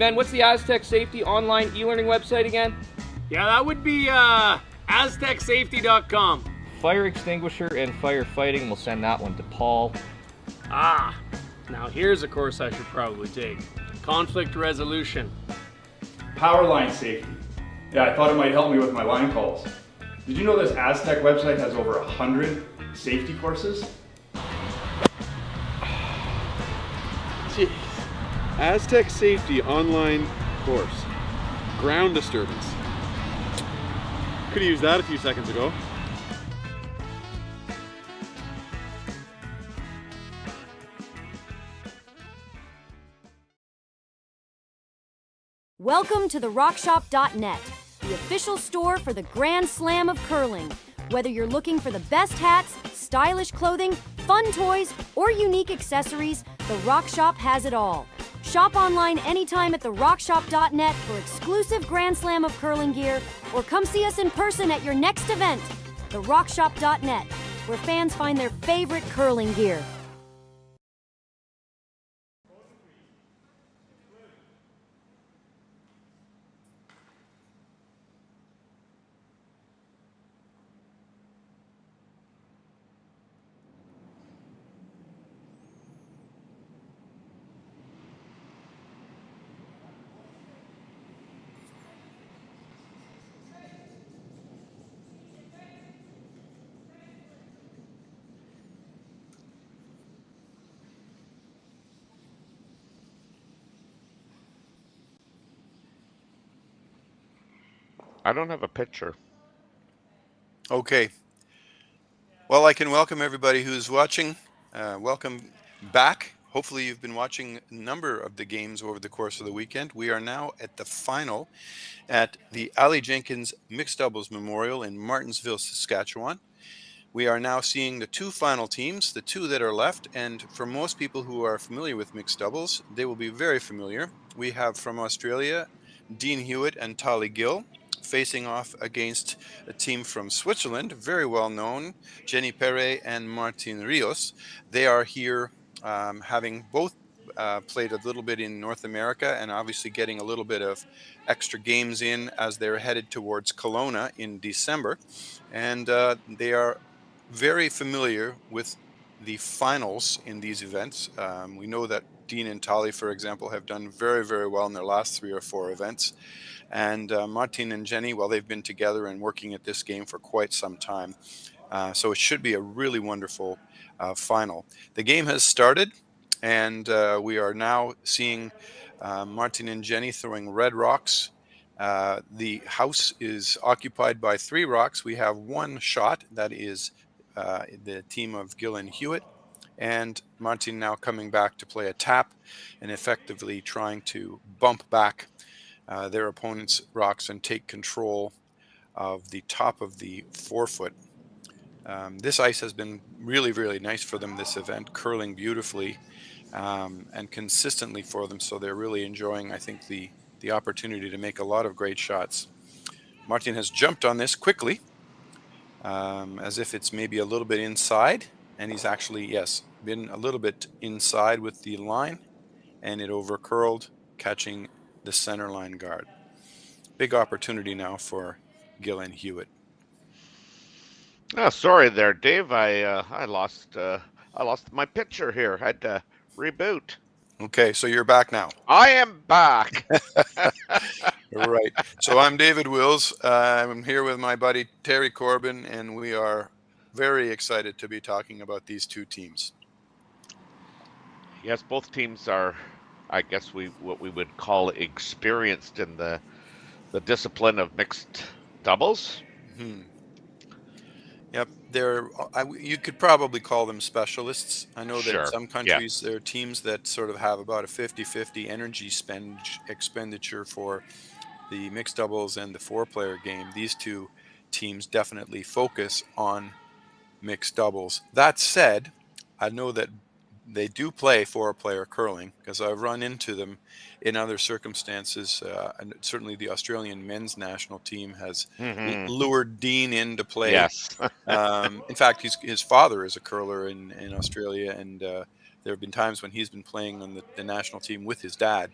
Ben, what's the Aztec Safety online e-learning website again? Yeah, that would be aztecsafety.com. Fire extinguisher and firefighting, we'll send that one to Paul. Ah, now here's a course I should probably take. Conflict resolution. Power line safety. Yeah, I thought it might help me with my line calls. Did you know this Aztec website has over 100 safety courses? Jeez. Aztec Safety online course. Ground disturbance. Could have used that a few seconds ago. Welcome to therockshop.net, the official store for the Grand Slam of curling. Whether you're looking for the best hats, stylish clothing, fun toys, or unique accessories, The Rock Shop has it all. Shop online anytime at therockshop.net for exclusive Grand Slam of curling gear, or come see us in person at your next event. therockshop.net, where fans find their favorite curling gear. I don't have a picture. Okay. Well, I can welcome everybody who's watching. Welcome back. Hopefully you've been watching a number of the games over the course of the weekend. We are now at the final at the Aly Jenkins Mixed Doubles Memorial in Martensville, Saskatchewan. We are now seeing the two final teams, the two that are left, and for most people who are familiar with mixed doubles, they will be very familiar. We have from Australia, Dean Hewitt and Tahli Gill, facing off against a team from Switzerland, very well known, Jenny Perret and Martin Rios. They are here having both played a little bit in North America and obviously getting a little bit of extra games in as they're headed towards Kelowna in December. And they are very familiar with the finals in these events. We know that Dean and Tahli, for example, have done very, very well in their last 3 or 4 events. And Martin and Jenny, well, they've been together and working at this game for quite some time. So it should be a really wonderful final. The game has started, and we are now seeing Martin and Jenny throwing red rocks. The house is occupied by 3 rocks. We have 1 shot, that is the team of Gill and Hewitt. And Martin now coming back to play a tap and effectively trying to bump back their opponent's rocks and take control of the top of the forefoot. This ice has been really, really nice for them this event, curling beautifully and consistently for them. So they're really enjoying, I think, the opportunity to make a lot of great shots. Martin has jumped on this quickly, as if it's maybe a little bit inside. And he's actually, yes, been a little bit inside with the line, and it overcurled, catching the center line guard. Big opportunity now for Gill and Hewitt. Oh, sorry there, Dave. I lost my picture here. I had to reboot. Okay, so you're back now. I am back. Right. So I'm David Wills. I'm here with my buddy Terry Corbin, and we are very excited to be talking about these two teams. Yes, both teams are, I guess, what we would call experienced in the discipline of mixed doubles. Mm-hmm. Yep, you could probably call them specialists. I know that in some countries there are teams that sort of have about a 50-50 energy expenditure for the mixed doubles and the 4-player game. These two teams definitely focus on mixed doubles. That said, I know that they do play 4-player curling because I've run into them in other circumstances. And certainly the Australian men's national team has lured Dean in to play. Yes. In fact, his father is a curler in Australia, and there have been times when he's been playing on the national team with his dad.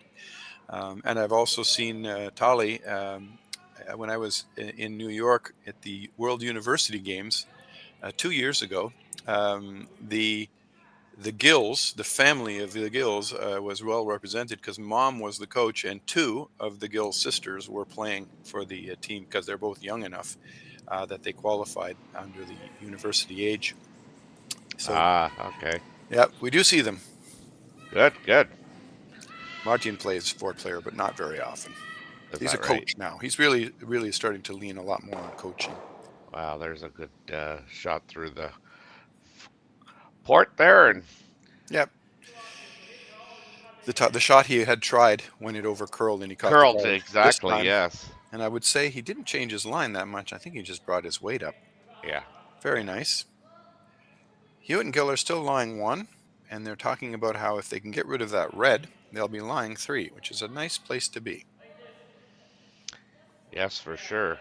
And I've also seen Tahli when I was in New York at the World University Games 2 years ago. The Gills, the family of the Gills, was well represented because Mom was the coach, and 2 of the Gill sisters were playing for the team because they're both young enough that they qualified under the university age. So, Okay. yeah, we do see them. Good. Martin plays sport player, but not very often. Is He's a that right? coach now. He's really starting to lean a lot more on coaching. Wow, there's a good shot through the port there, and Yep. The shot he had tried when it over curled and he caught curled the ball exactly. this time. Yes. And I would say he didn't change his line that much. I think he just brought his weight up. Yeah. Very nice. Hewitt and Gill are still lying 1, and they're talking about how if they can get rid of that red, they'll be lying 3, which is a nice place to be. Yes, for sure.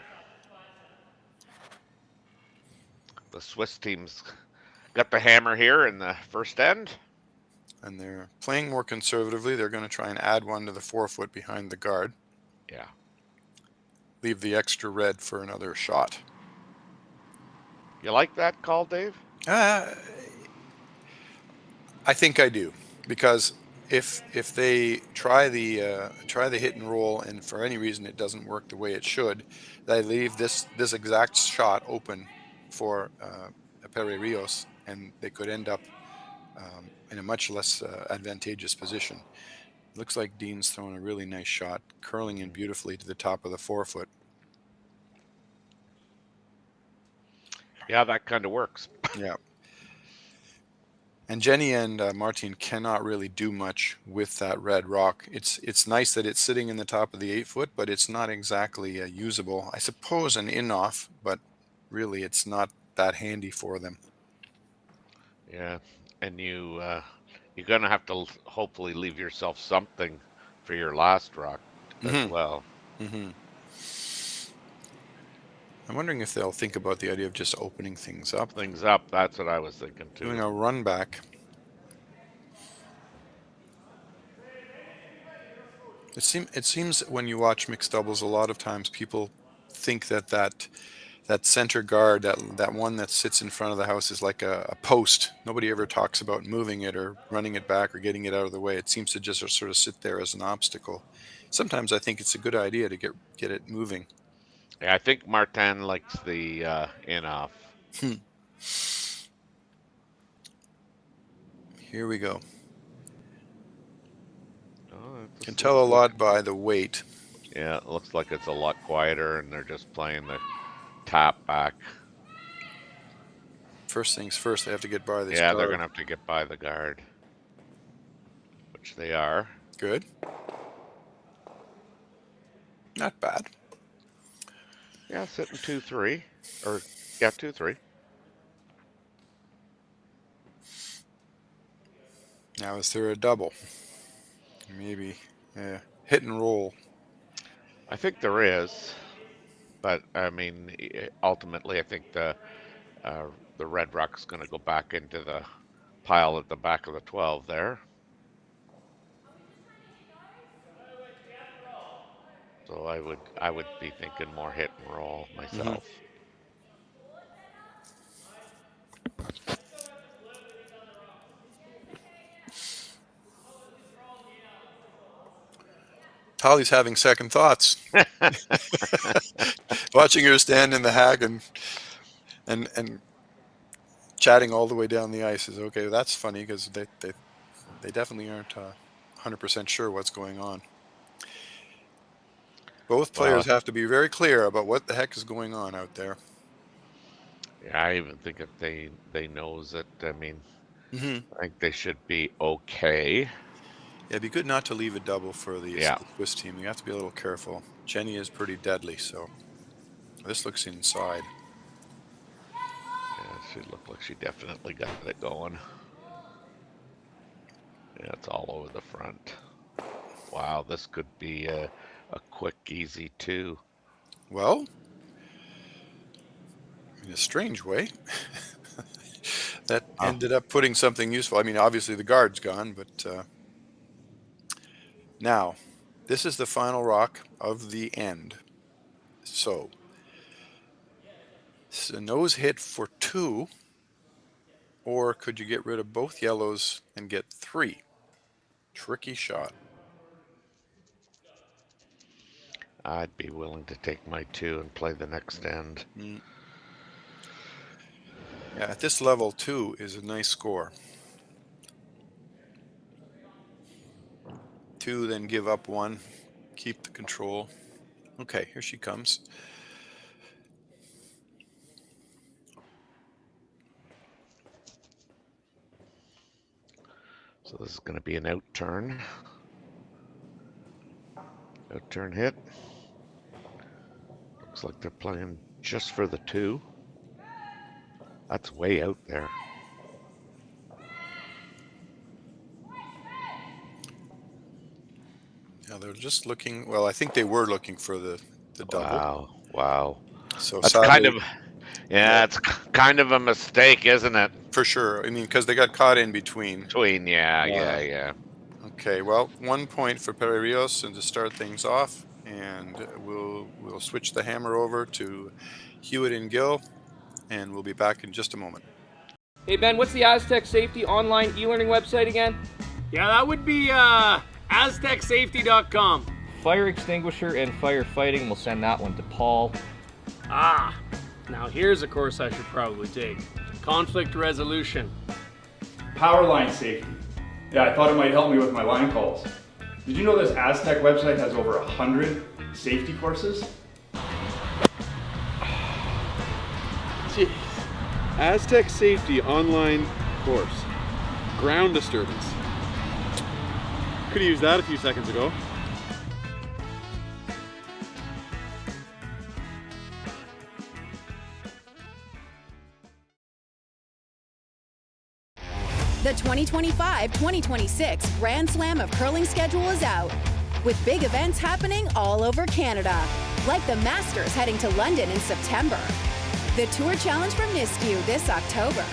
The Swiss team's got the hammer here in the first end. And they're playing more conservatively. They're going to try and add 1 to the 4-foot behind the guard. Yeah. Leave the extra red for another shot. You like that call, Dave? I think I do, because if they try the hit and roll and for any reason it doesn't work the way it should, they leave this exact shot open for Perret Rios, and they could end up in a much less advantageous position. Looks like Dean's throwing a really nice shot, curling in beautifully to the top of the 4-foot. Yeah, that kind of works. Yeah. And Jenny and Martin cannot really do much with that red rock. It's nice that it's sitting in the top of the 8-foot, but it's not exactly usable. I suppose an in-off, but really it's not that handy for them. Yeah, and you're gonna have to hopefully leave yourself something for your last rock as well. Mm-hmm. I'm wondering if they'll think about the idea of just opening things up. That's what I was thinking too. Doing a run back. It seems when you watch mixed doubles, a lot of times people think that center guard, that one that sits in front of the house, is like a post. Nobody ever talks about moving it or running it back or getting it out of the way. It seems to just sort of sit there as an obstacle. Sometimes I think it's a good idea to get it moving. Yeah, I think Martin likes the in-off. Here we go. Oh, Can tell a lot by the weight. Yeah, it looks like it's a lot quieter, and they're just playing the tap back. First things first, they have to get by this Yeah, guard. they're going to have to get by the guard, which they are. Good. Not bad. Yeah, sitting 2-3. Or, yeah, 2-3. Now is there a double? Maybe hit and roll. I think there is, but I mean, ultimately, I think the red rock's going to go back into the pile at the back of the 12 there. So I would be thinking more hit and roll myself. Tahli's having second thoughts. Watching her stand in the hag and chatting all the way down the ice is okay. That's funny because they definitely aren't 100% sure what's going on. Both players have to be very clear about what the heck is going on out there. Yeah, I even think if they knows it, I mean, I think they should be okay. Yeah, it'd be good not to leave a double for the Swiss team. You have to be a little careful. Jenny is pretty deadly, so this looks inside. Yeah, she looked like she definitely got it going. Yeah, it's all over the front. Wow, this could be a quick, easy 2. Well, in a strange way, that ended up putting something useful. I mean, obviously the guard's gone, but now This is the final rock of the end. So it's a nose hit for 2, or could you get rid of both yellows and get 3? Tricky shot. I'd be willing to take my 2 and play the next end. Yeah, at this level, 2 is a nice score. 2, then give up 1, keep the control. Okay, here she comes. So this is going to be an out turn. Out turn hit. Looks like they're playing just for the 2. That's way out there. Now they're just looking, well, I think they were looking for the double. Wow. So that's sadly, kind of, yeah, it's kind of a mistake, isn't it? for sure. I mean, because they got caught in between. Yeah. Okay, well, 1 point for Perret Rios and to start things off, and we'll switch the hammer over to Hewitt and Gill, and we'll be back in just a moment. Hey Ben, what's the Aztec Safety online e-learning website again? Yeah, that would be aztecsafety.com. Fire extinguisher and firefighting, we'll send that one to Paul. Now here's a course I should probably take. Conflict resolution. Power line safety. Yeah, I thought it might help me with my line calls. Did you know this Aztec website has over 100 safety courses? Jeez. Aztec Safety online course. Ground disturbance. Could have used that a few seconds ago. The 2025-2026 Grand Slam of Curling schedule is out, with big events happening all over Canada, like the Masters heading to London in September, the Tour Challenge from Nisku this October,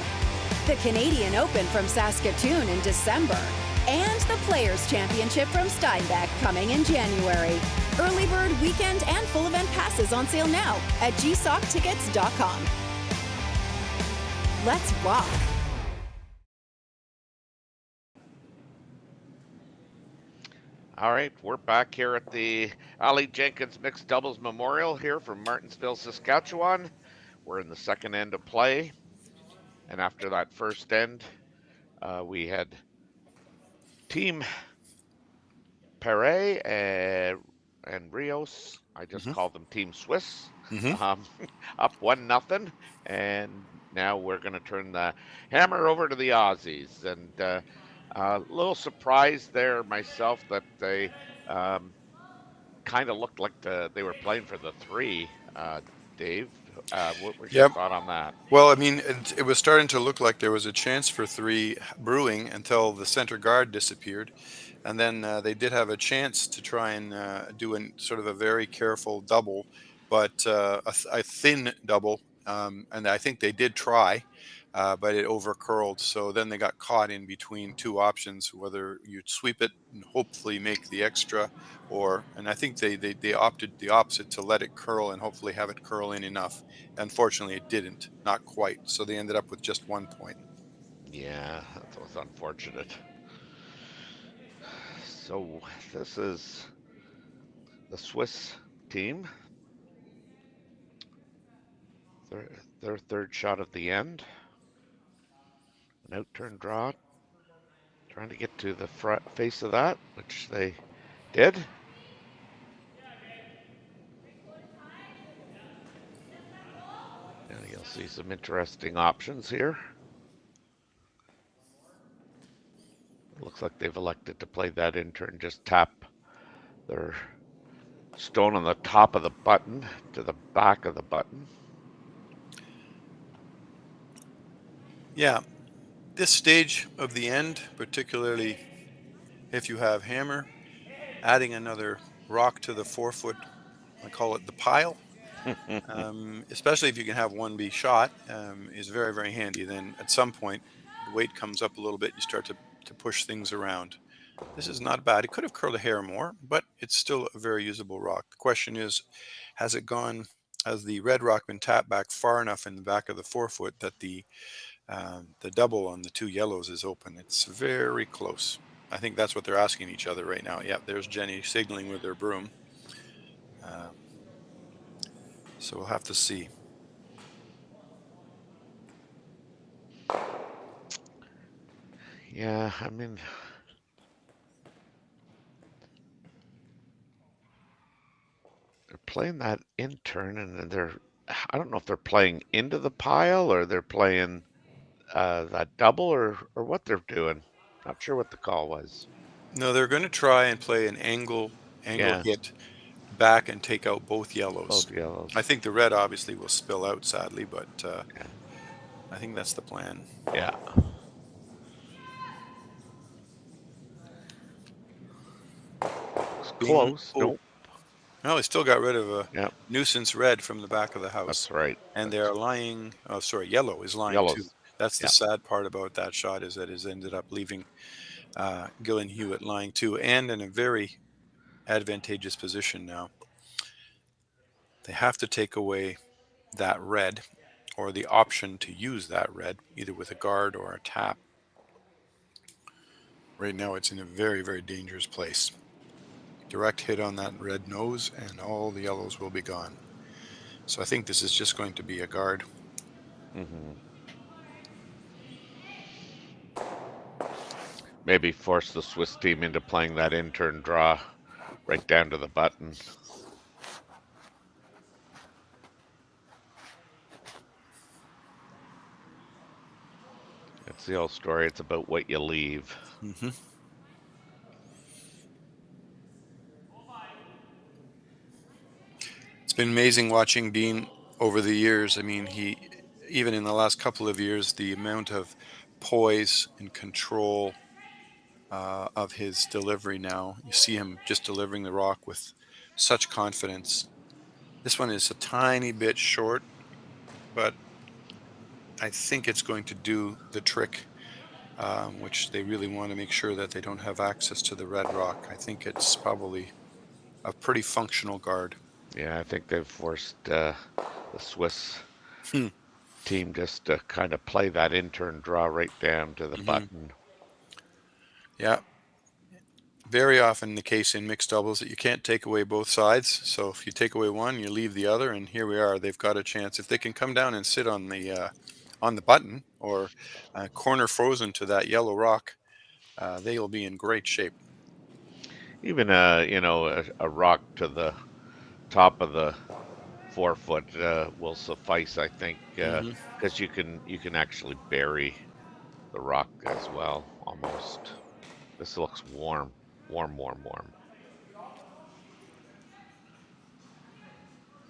the Canadian Open from Saskatchewan in December, and the Players' Championship from Steinbeck coming in January. Early bird weekend and full event passes on sale now at gsoctickets.com. Let's rock! All right, we're back here at the Aly Jenkins Mixed Doubles Memorial here from Martensville, Saskatchewan. We're in the second end of play. And after that first end, we had Team Perret and Rios. I just called them Team Swiss. Up 1-0. And now we're going to turn the hammer over to the Aussies. And a little surprised there myself that they kind of looked like they were playing for the 3. Dave, what was your thought on that? Well, I mean, it was starting to look like there was a chance for 3 brewing until the center guard disappeared. And then they did have a chance to try and do sort of a very careful double, but a thin double. And I think they did try. But it overcurled, so then they got caught in between 2 options, whether you'd sweep it and hopefully make the extra, and I think they opted the opposite, to let it curl and hopefully have it curl in enough. Unfortunately, it didn't, not quite, so they ended up with just 1 point. Yeah, that was unfortunate. So this is the Swiss team. Their third shot at the end. An out-turn draw, trying to get to the front face of that, which they did. And you'll see some interesting options here. It looks like they've elected to play that in turn, just tap their stone on the top of the button to the back of the button. Yeah. This stage of the end, particularly if you have hammer, adding another rock to the 4-foot, I call it the pile, especially if you can have one be shot, is very, very handy. Then at some point, the weight comes up a little bit, you start to push things around. This is not bad. It could have curled a hair more, but it's still a very usable rock. The question is, has the red rock been tapped back far enough in the back of the forefoot that the double on the two yellows is open? It's very close. I think that's what they're asking each other right now. Yep, there's Jenny signaling with her broom. So we'll have to see. Yeah, I mean, they're playing that in turn, and I don't know if they're playing into the pile or they're playing that double or what they're doing. Not sure what the call was. No, they're going to try and play an angle Yeah, hit back and take out both yellows. both yellows. I think the red obviously will spill out, sadly, but Yeah. I think that's the plan. Yeah. It's close. Oh, Nope. no, they still got rid of a Yep. nuisance red from the back of the house. That's right. And they are lying. Oh, sorry, yellow is lying too. Yellows. That's the Yeah. sad part about that shot, is that it ended up leaving Gill and Hewitt lying too, and in a very advantageous position now. They have to take away that red, or the option to use that red, either with a guard or a tap. Right now it's in a very, very dangerous place. Direct hit on that red nose and all the yellows will be gone. So I think this is just going to be a guard. Maybe force the Swiss team into playing that in-turn draw right down to the button. It's the old story. It's about what you leave. It's been amazing watching Dean over the years. I mean, even in the last couple of years, the amount of poise and control of his delivery now. You see him just delivering the rock with such confidence. This one is a tiny bit short, but I think it's going to do the trick, which they really want to make sure that they don't have access to the red rock. I think it's probably a pretty functional guard. Yeah, I think they've forced the Swiss team just to kind of play that in-turn draw right down to the button. Yeah. Very often the case in mixed doubles that you can't take away both sides. So if you take away one, you leave the other, and here we are. They've got a chance. If they can come down and sit on the button, or corner frozen to that yellow rock, they will be in great shape. Even a rock to the top of the forefoot will suffice, I think, because you can actually bury the rock as well, almost. This looks warm. Warm. Well,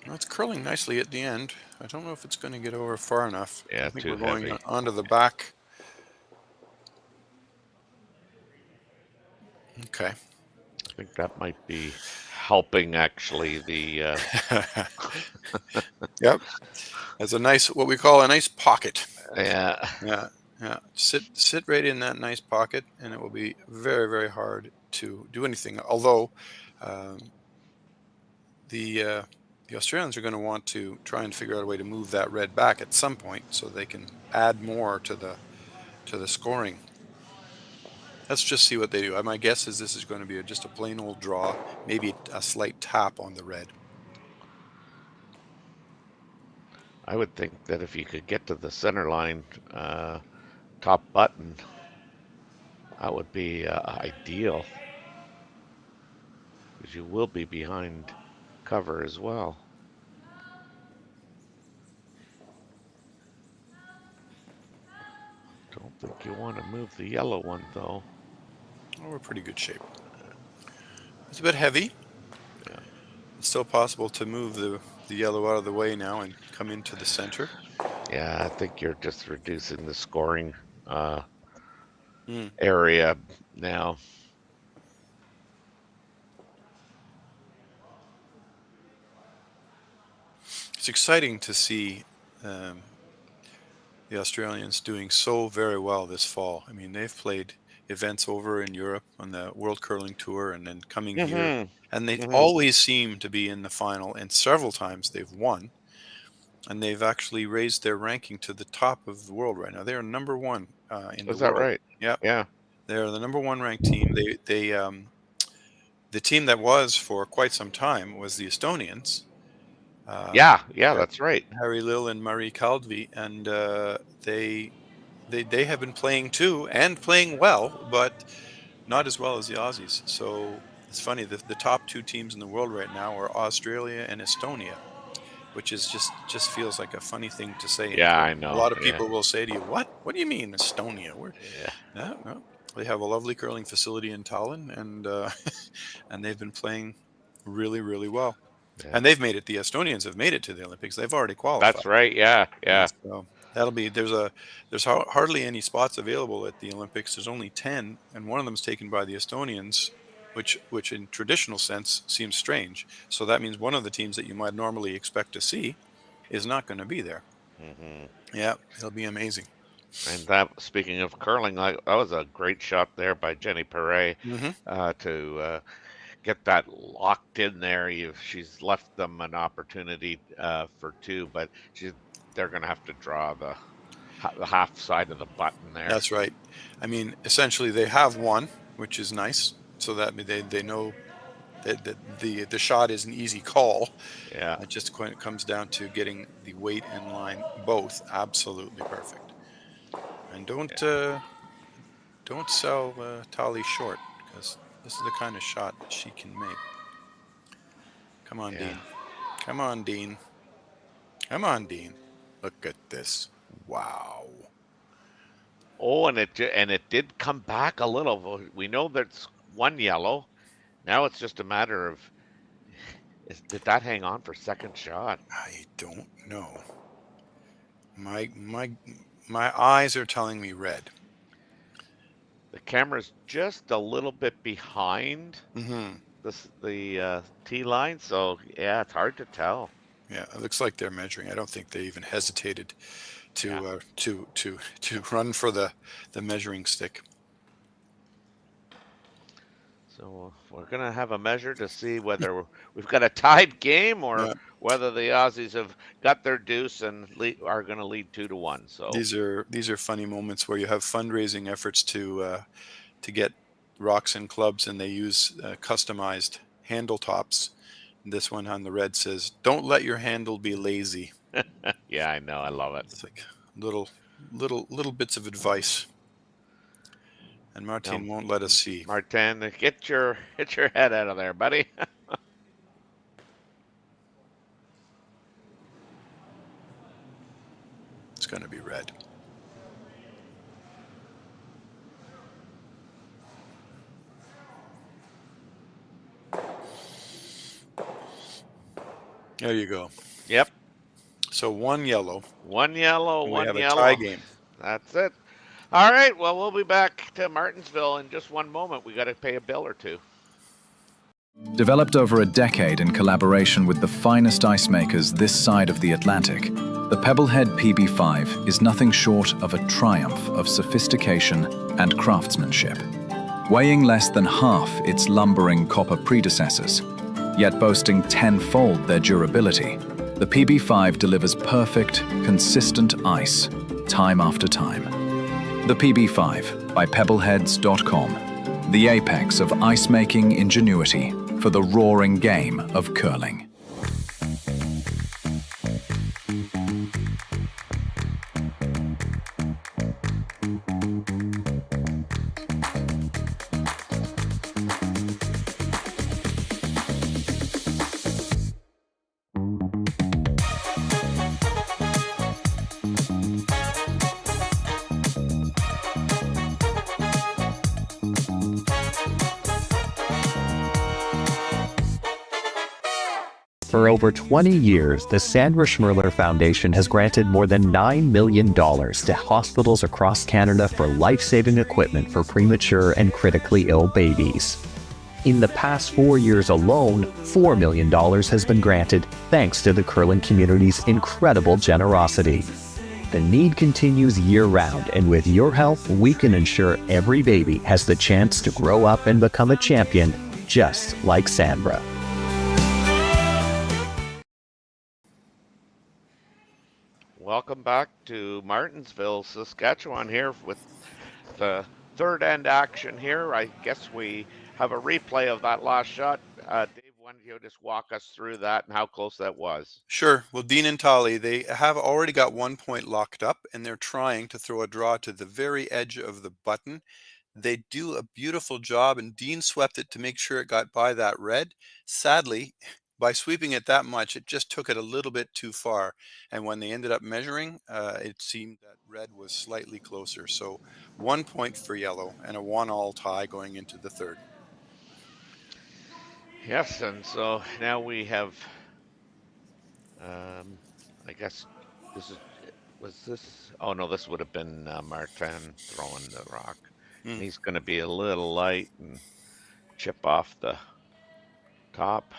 it's curling nicely at the end. I don't know if it's going to get over far enough. Yeah, I think too we're going heavy. onto the back. Okay. I think that might be helping, actually, the... Yep. That's a nice, what we call a nice pocket. Yeah. Yeah. Sit right in that nice pocket, and it will be very, very hard to do anything. Although the Australians are going to want to try and figure out a way to move that red back at some point, so they can add more to the scoring. Let's just see what they do. My guess is this is going to be just a plain old draw, maybe a slight tap on the red. I would think that if you could get to the center line, top button, that would be ideal, because you will be behind cover as well. Don't think you want to move the yellow one, though. Oh, we're in pretty good shape. It's a bit heavy. Yeah. It's still possible to move the yellow out of the way now and come into the center. Yeah, I think you're just reducing the scoring area now. It's exciting to see the Australians doing so very well this fall. I mean, they've played events over in Europe on the World Curling Tour, and then coming here, Mhm. and they Mhm. always seem to be in the final, and several times they've won, and they've actually raised their ranking to the top of the world right now. They are number one in the Is that world. right? Yeah, Yeah. they're the number one ranked team. The team that was for quite some time was the Estonians. Yeah, Yeah. that's right. Harry Lill and Marie Kaldvi, and they have been playing too, and playing well, but not as well as the Aussies. So it's funny, the top two teams in the world right now are Australia and Estonia, which is just feels like a funny thing to say. Yeah, I A know. lot of Yeah. people will say to you, "What? What do you mean Estonia? Yeah. No. They have a lovely curling facility in Tallinn, and and they've been playing really, really well. Yeah. And they've made it. The Estonians have made it to the Olympics. They've already qualified. That's right. Yeah. Yeah. So that'll be there's hardly any spots available at the Olympics. There's only 10, and one of them is taken by the Estonians, which in traditional sense seems strange. So that means one of the teams that you might normally expect to see is not going to be there. Mhm. Yeah, it'll be amazing. And that, speaking of curling, that was a great shot there by Jenny Perret to get that locked in there. She's left them an opportunity for two, but they're going to have to draw the half side of the button there. That's right. I mean, essentially they have one, which is nice, so that they know that the shot is an easy call. Yeah. It just comes down to getting the weight and line both absolutely perfect. And don't sell Tahli short, because this is the kind of shot that she can make. Come on, Dean. Come on, Dean. Come on, Dean. Look at this. Wow. Oh, and it did come back a little. We know there's one yellow. Now it's just a matter of, did that hang on for second shot? I don't know. My eyes are telling me red. The camera's just a little bit behind the tee line, so yeah, it's hard to tell. Yeah, it looks like they're measuring. I don't think they even hesitated to run for the measuring stick. So we're gonna have a measure to see whether we've got a tied game or whether the Aussies have got their deuce and are gonna lead 2-1. So these are funny moments where you have fundraising efforts to get rocks and clubs, and they use customized handle tops. This one on the red says, "Don't let your handle be lazy." Yeah, I know. I love it. It's like little bits of advice. And Martin won't let us see. Martin, get your head out of there, buddy. It's going to be red. There you go. Yep. So one yellow. One yellow. We have yellow. a tie game. That's it. All right. Well, we'll be back to Martensville in just one moment. We got to pay a bill or two. Developed over a decade in collaboration with the finest ice makers this side of the Atlantic, the Pebblehead PB5 is nothing short of a triumph of sophistication and craftsmanship. Weighing less than half its lumbering copper predecessors, yet boasting tenfold their durability, the PB5 delivers perfect, consistent ice, time after time. The PB5 by Pebbleheads.com, the apex of ice-making ingenuity for the roaring game of curling. For over 20 years, the Sandra Schmirler Foundation has granted more than $9 million to hospitals across Canada for life-saving equipment for premature and critically ill babies. In the past 4 years alone, $4 million has been granted thanks to the curling community's incredible generosity. The need continues year-round, and with your help, we can ensure every baby has the chance to grow up and become a champion, just like Sandra. Welcome back to Martensville, Saskatchewan here with the third end action here. I guess we have a replay of that last shot. Dave, why don't you just walk us through that and how close that was? Sure. Well, Dean and Tahli, they have already got 1 point locked up, and they're trying to throw a draw to the very edge of the button. They do a beautiful job, and Dean swept it to make sure it got by that red. Sadly, by sweeping it that much, it just took it a little bit too far. And when they ended up measuring, it seemed that red was slightly closer. So 1 point for yellow and a 1-all tie going into the third. Yes, and so now we have, I guess oh no, this would have been Martin throwing the rock. And he's going to be a little light and chip off the top.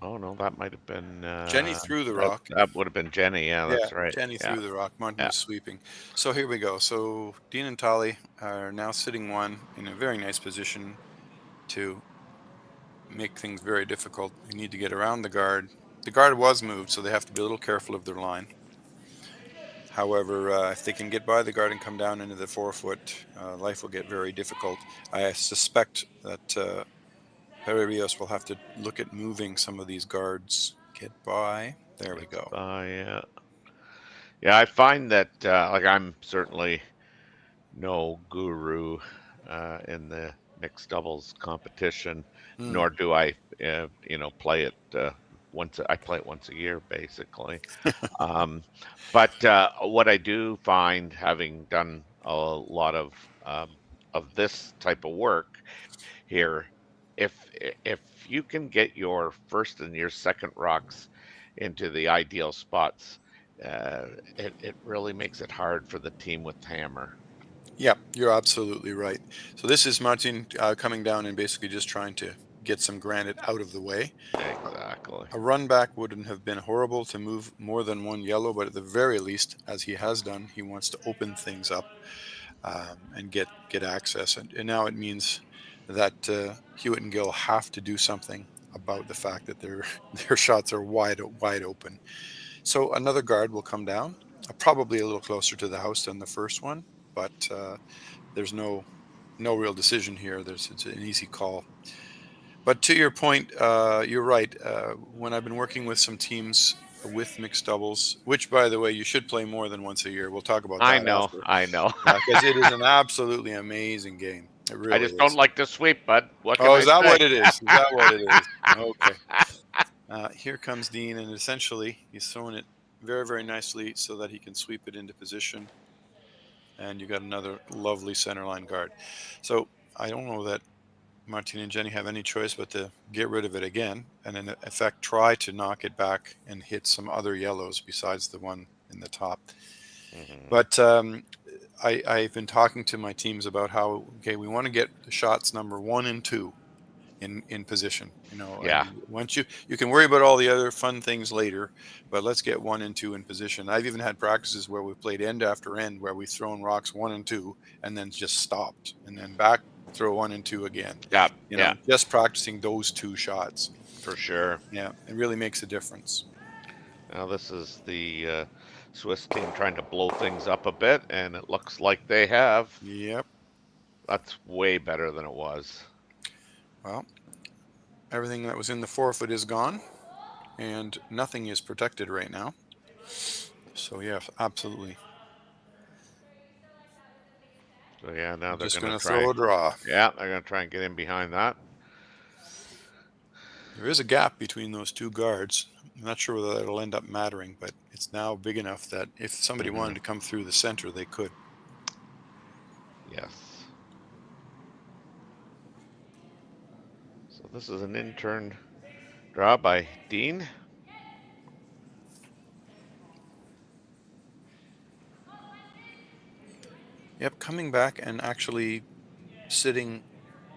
Oh no, that might have been Jenny threw the rock. That would have been Jenny. Yeah, that's right. Jenny threw the rock. Martin was sweeping. So here we go. So Dean and Tahli are now sitting one in a very nice position to make things very difficult. We need to get around the guard. The guard was moved, so they have to be a little careful of their line. However, if they can get by the guard and come down into the 4-foot, life will get very difficult. I suspect that Rios will have to look at moving some of these guards. Get by. There we go. Yeah. Yeah, I find that like I'm certainly no guru in the mixed doubles competition, nor do I, play it I play it once a year basically. But what I do find, having done a lot of this type of work here, if you can get your first and your second rocks into the ideal spots, it really makes it hard for the team with hammer. Yeah, you're absolutely right. So this is Martin coming down and basically just trying to get some granite out of the way. Exactly. A run back wouldn't have been horrible to move more than one yellow, but at the very least, as he has done, he wants to open things up and get access. And now it means that Hewitt and Gill have to do something about the fact that their shots are wide open. So another guard will come down, probably a little closer to the house than the first one, but there's no real decision here. It's an easy call. But to your point, you're right. When I've been working with some teams with mixed doubles, which, by the way, you should play more than once a year. We'll talk about that. I know. Because it is an absolutely amazing game. It really I just don't like to sweep, bud. What can Oh, I is that say? what it is? Is that what it is? Okay. Here comes Dean, and essentially he's throwing it very, very nicely so that he can sweep it into position. And you got another lovely centerline guard. So I don't know that Martin and Jenny have any choice but to get rid of it again, and in effect try to knock it back and hit some other yellows besides the one in the top. But I've been talking to my teams about how, we want to get the shots number 1 and 2 in position. Yeah. Once you can worry about all the other fun things later, but let's get 1 and 2 in position. I've even had practices where we've played end after end where we've thrown rocks 1 and 2 and then just stopped and then back, throw 1 and 2 again. Just practicing those 2 shots. For sure. Yeah, it really makes a difference. Now this is the Swiss team trying to blow things up a bit, and it looks like they have. Yep. That's way better than it was. Well, everything that was in the 4-foot is gone, and nothing is protected right now. So yeah, absolutely. So yeah, now they're just going to to throw a draw. Yeah, they're going to try and get in behind that. There is a gap between those 2 guards. I'm not sure whether that'll end up mattering, but it's now big enough that if somebody wanted to come through the center, they could. Yes. So this is an in-turn draw by Dean. Yep, coming back and actually sitting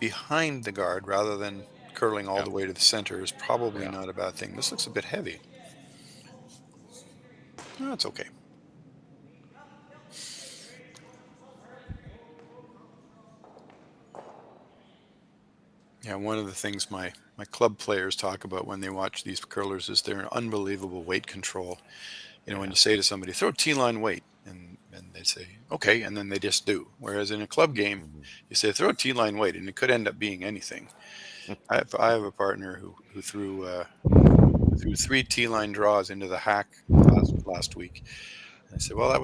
behind the guard rather than curling all the way to the center is probably not a bad thing. This looks a bit heavy. No, it's okay. Yeah, one of the things my club players talk about when they watch these curlers is their unbelievable weight control. You know, when you say to somebody, throw T-line weight, and they say, okay, and then they just do. Whereas in a club game, you say, throw T-line weight, and it could end up being anything. I have a partner who threw 3 T-line draws into the hack last week. And I said, well, that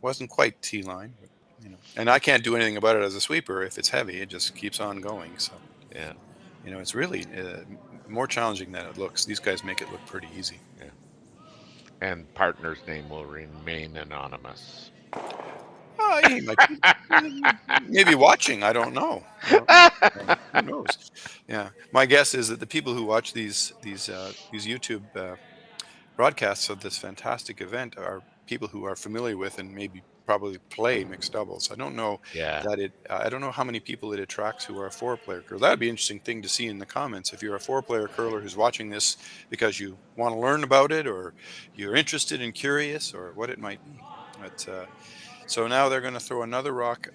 wasn't quite T-line, but, you know, and I can't do anything about it as a sweeper. If it's heavy, it just keeps on going. So, Yeah. you know, it's really more challenging than it looks. These guys make it look pretty easy. Yeah. And partner's name will remain anonymous. He might be, maybe watching. I don't know. Who knows? Yeah. My guess is that the people who watch these YouTube broadcasts of this fantastic event are people who are familiar with and maybe probably play mixed doubles. I don't know I don't know how many people it attracts who are a 4-player curler. That'd be an interesting thing to see in the comments. If you're a 4-player curler who's watching this because you want to learn about it, or you're interested and curious, or what it might be. But so now they're going to throw another rock,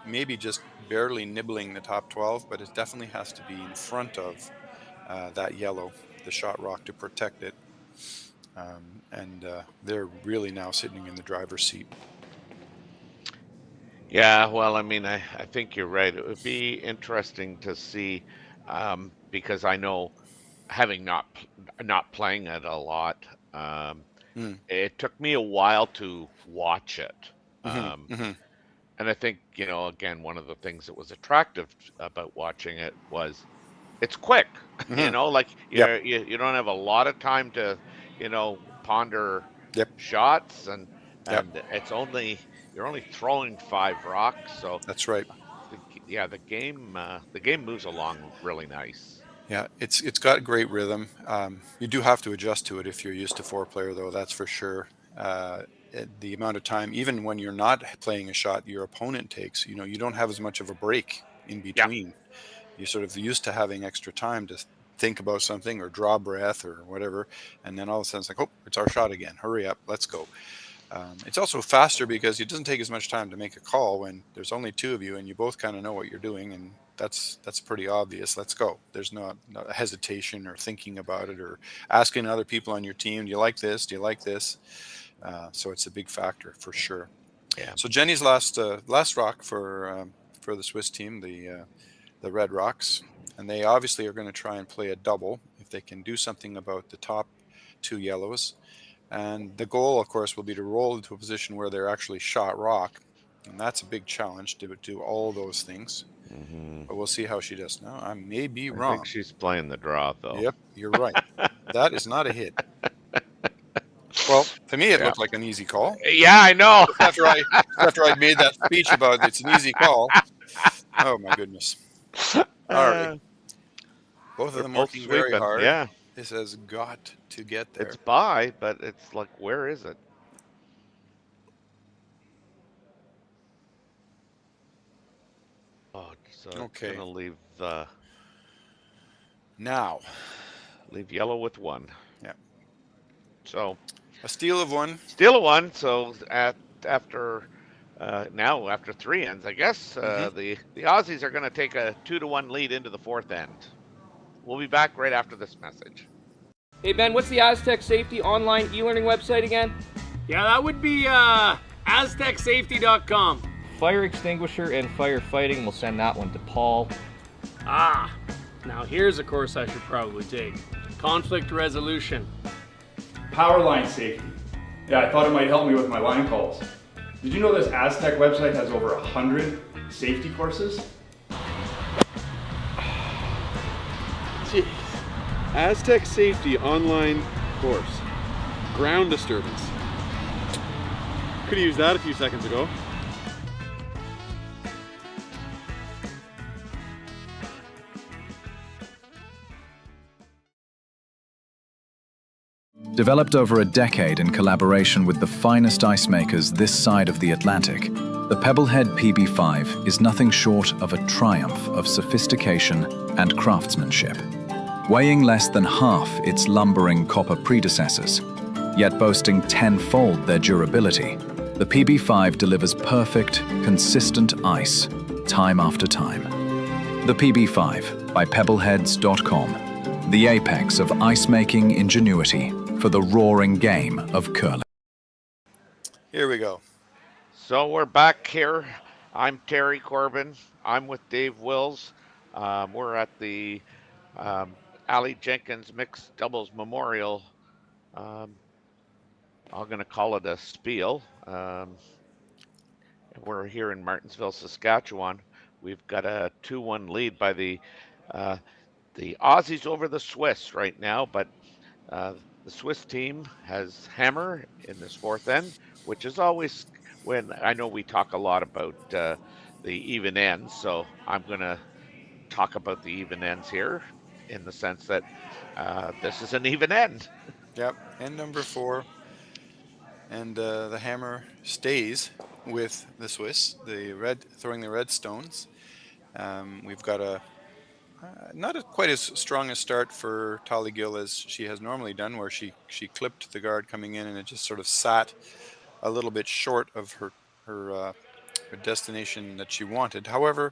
maybe just barely nibbling the top 12, but it definitely has to be in front of that yellow, the shot rock, to protect it. And they're really now sitting in the driver's seat. Yeah, well, I mean, I think you're right. It would be interesting to see, because I know, having not playing it a lot, it took me a while to watch it. And I think, you know, again, one of the things that was attractive about watching it was it's quick. You know, like you don't have a lot of time to, you know, ponder shots, and it's only you're only throwing 5 rocks, so that's right. The game moves along really nice. Yeah, it's got great rhythm. You do have to adjust to it if you're used to 4-player, though. That's for sure. The amount of time, even when you're not playing a shot, your opponent takes. You know, you don't have as much of a break in between. You're sort of used to having extra time to think about something or draw breath or whatever, and then all of a sudden it's like, oh, it's our shot again. Hurry up, let's go. It's also faster because it doesn't take as much time to make a call when there's only 2 of you and you both kind of know what you're doing, and that's pretty obvious. Let's go. There's no hesitation or thinking about it or asking other people on your team, do you like this? Do you like this? So it's a big factor for sure. Yeah. So Jenny's last rock for the Swiss team, the Red Rocks, and they obviously are going to try and play a double if they can do something about the top 2 yellows. And the goal, of course, will be to roll into a position where they're actually shot rock. And that's a big challenge to do all those things. But we'll see how she does. Now, I may be wrong. I think she's playing the draw, though. Yep, you're right. That is not a hit. Well, to me, it looked like an easy call. Yeah, I know. After I made that speech about it's an easy call. Oh, my goodness. All right. Both of them working very hard. Yeah. This has got to get there. It's by, but it's like, where is it? Oh, so okay. It's gonna leave now. Leave yellow with 1. Yeah. So a steal of 1. Steal of 1. So after 3 ends, I guess the Aussies are going to take a 2-1 lead into the 4th end. We'll be back right after this message. Hey Ben, what's the Aztec Safety online e-learning website again? Yeah, that would be aztecsafety.com. Fire extinguisher and firefighting, we'll send that one to Paul. Now here's a course I should probably take. Conflict resolution. Power line safety. Yeah, I thought it might help me with my line calls. Did you know this Aztec website has over 100 safety courses? Jeez. Aztec Safety online course. Ground disturbance. Could have used that a few seconds ago. Developed over a decade in collaboration with the finest ice makers this side of the Atlantic, the Pebblehead PB5 is nothing short of a triumph of sophistication and craftsmanship. Weighing less than half its lumbering copper predecessors, yet boasting tenfold their durability, the PB5 delivers perfect, consistent ice, time after time. The PB5 by Pebbleheads.com, the apex of ice-making ingenuity for the roaring game of curling. Here we go. So we're back here. I'm Terry Corbin. I'm with Dave Wills. We're at the Aly Jenkins Mixed Doubles Memorial. I'm going to call it a spiel. We're here in Martensville, Saskatchewan. We've got a 2-1 lead by the Aussies over the Swiss right now, but the Swiss team has hammer in this fourth end, which is always when I know we talk a lot about the even ends. So I'm going to talk about the even ends here in the sense that this is an even end. Yep, end number 4. And the hammer stays with the Swiss, the red throwing the red stones. We've got a quite as strong a start for Tahli Gill as she has normally done, where she clipped the guard coming in and it just sort of sat a little bit short of her destination that she wanted. However,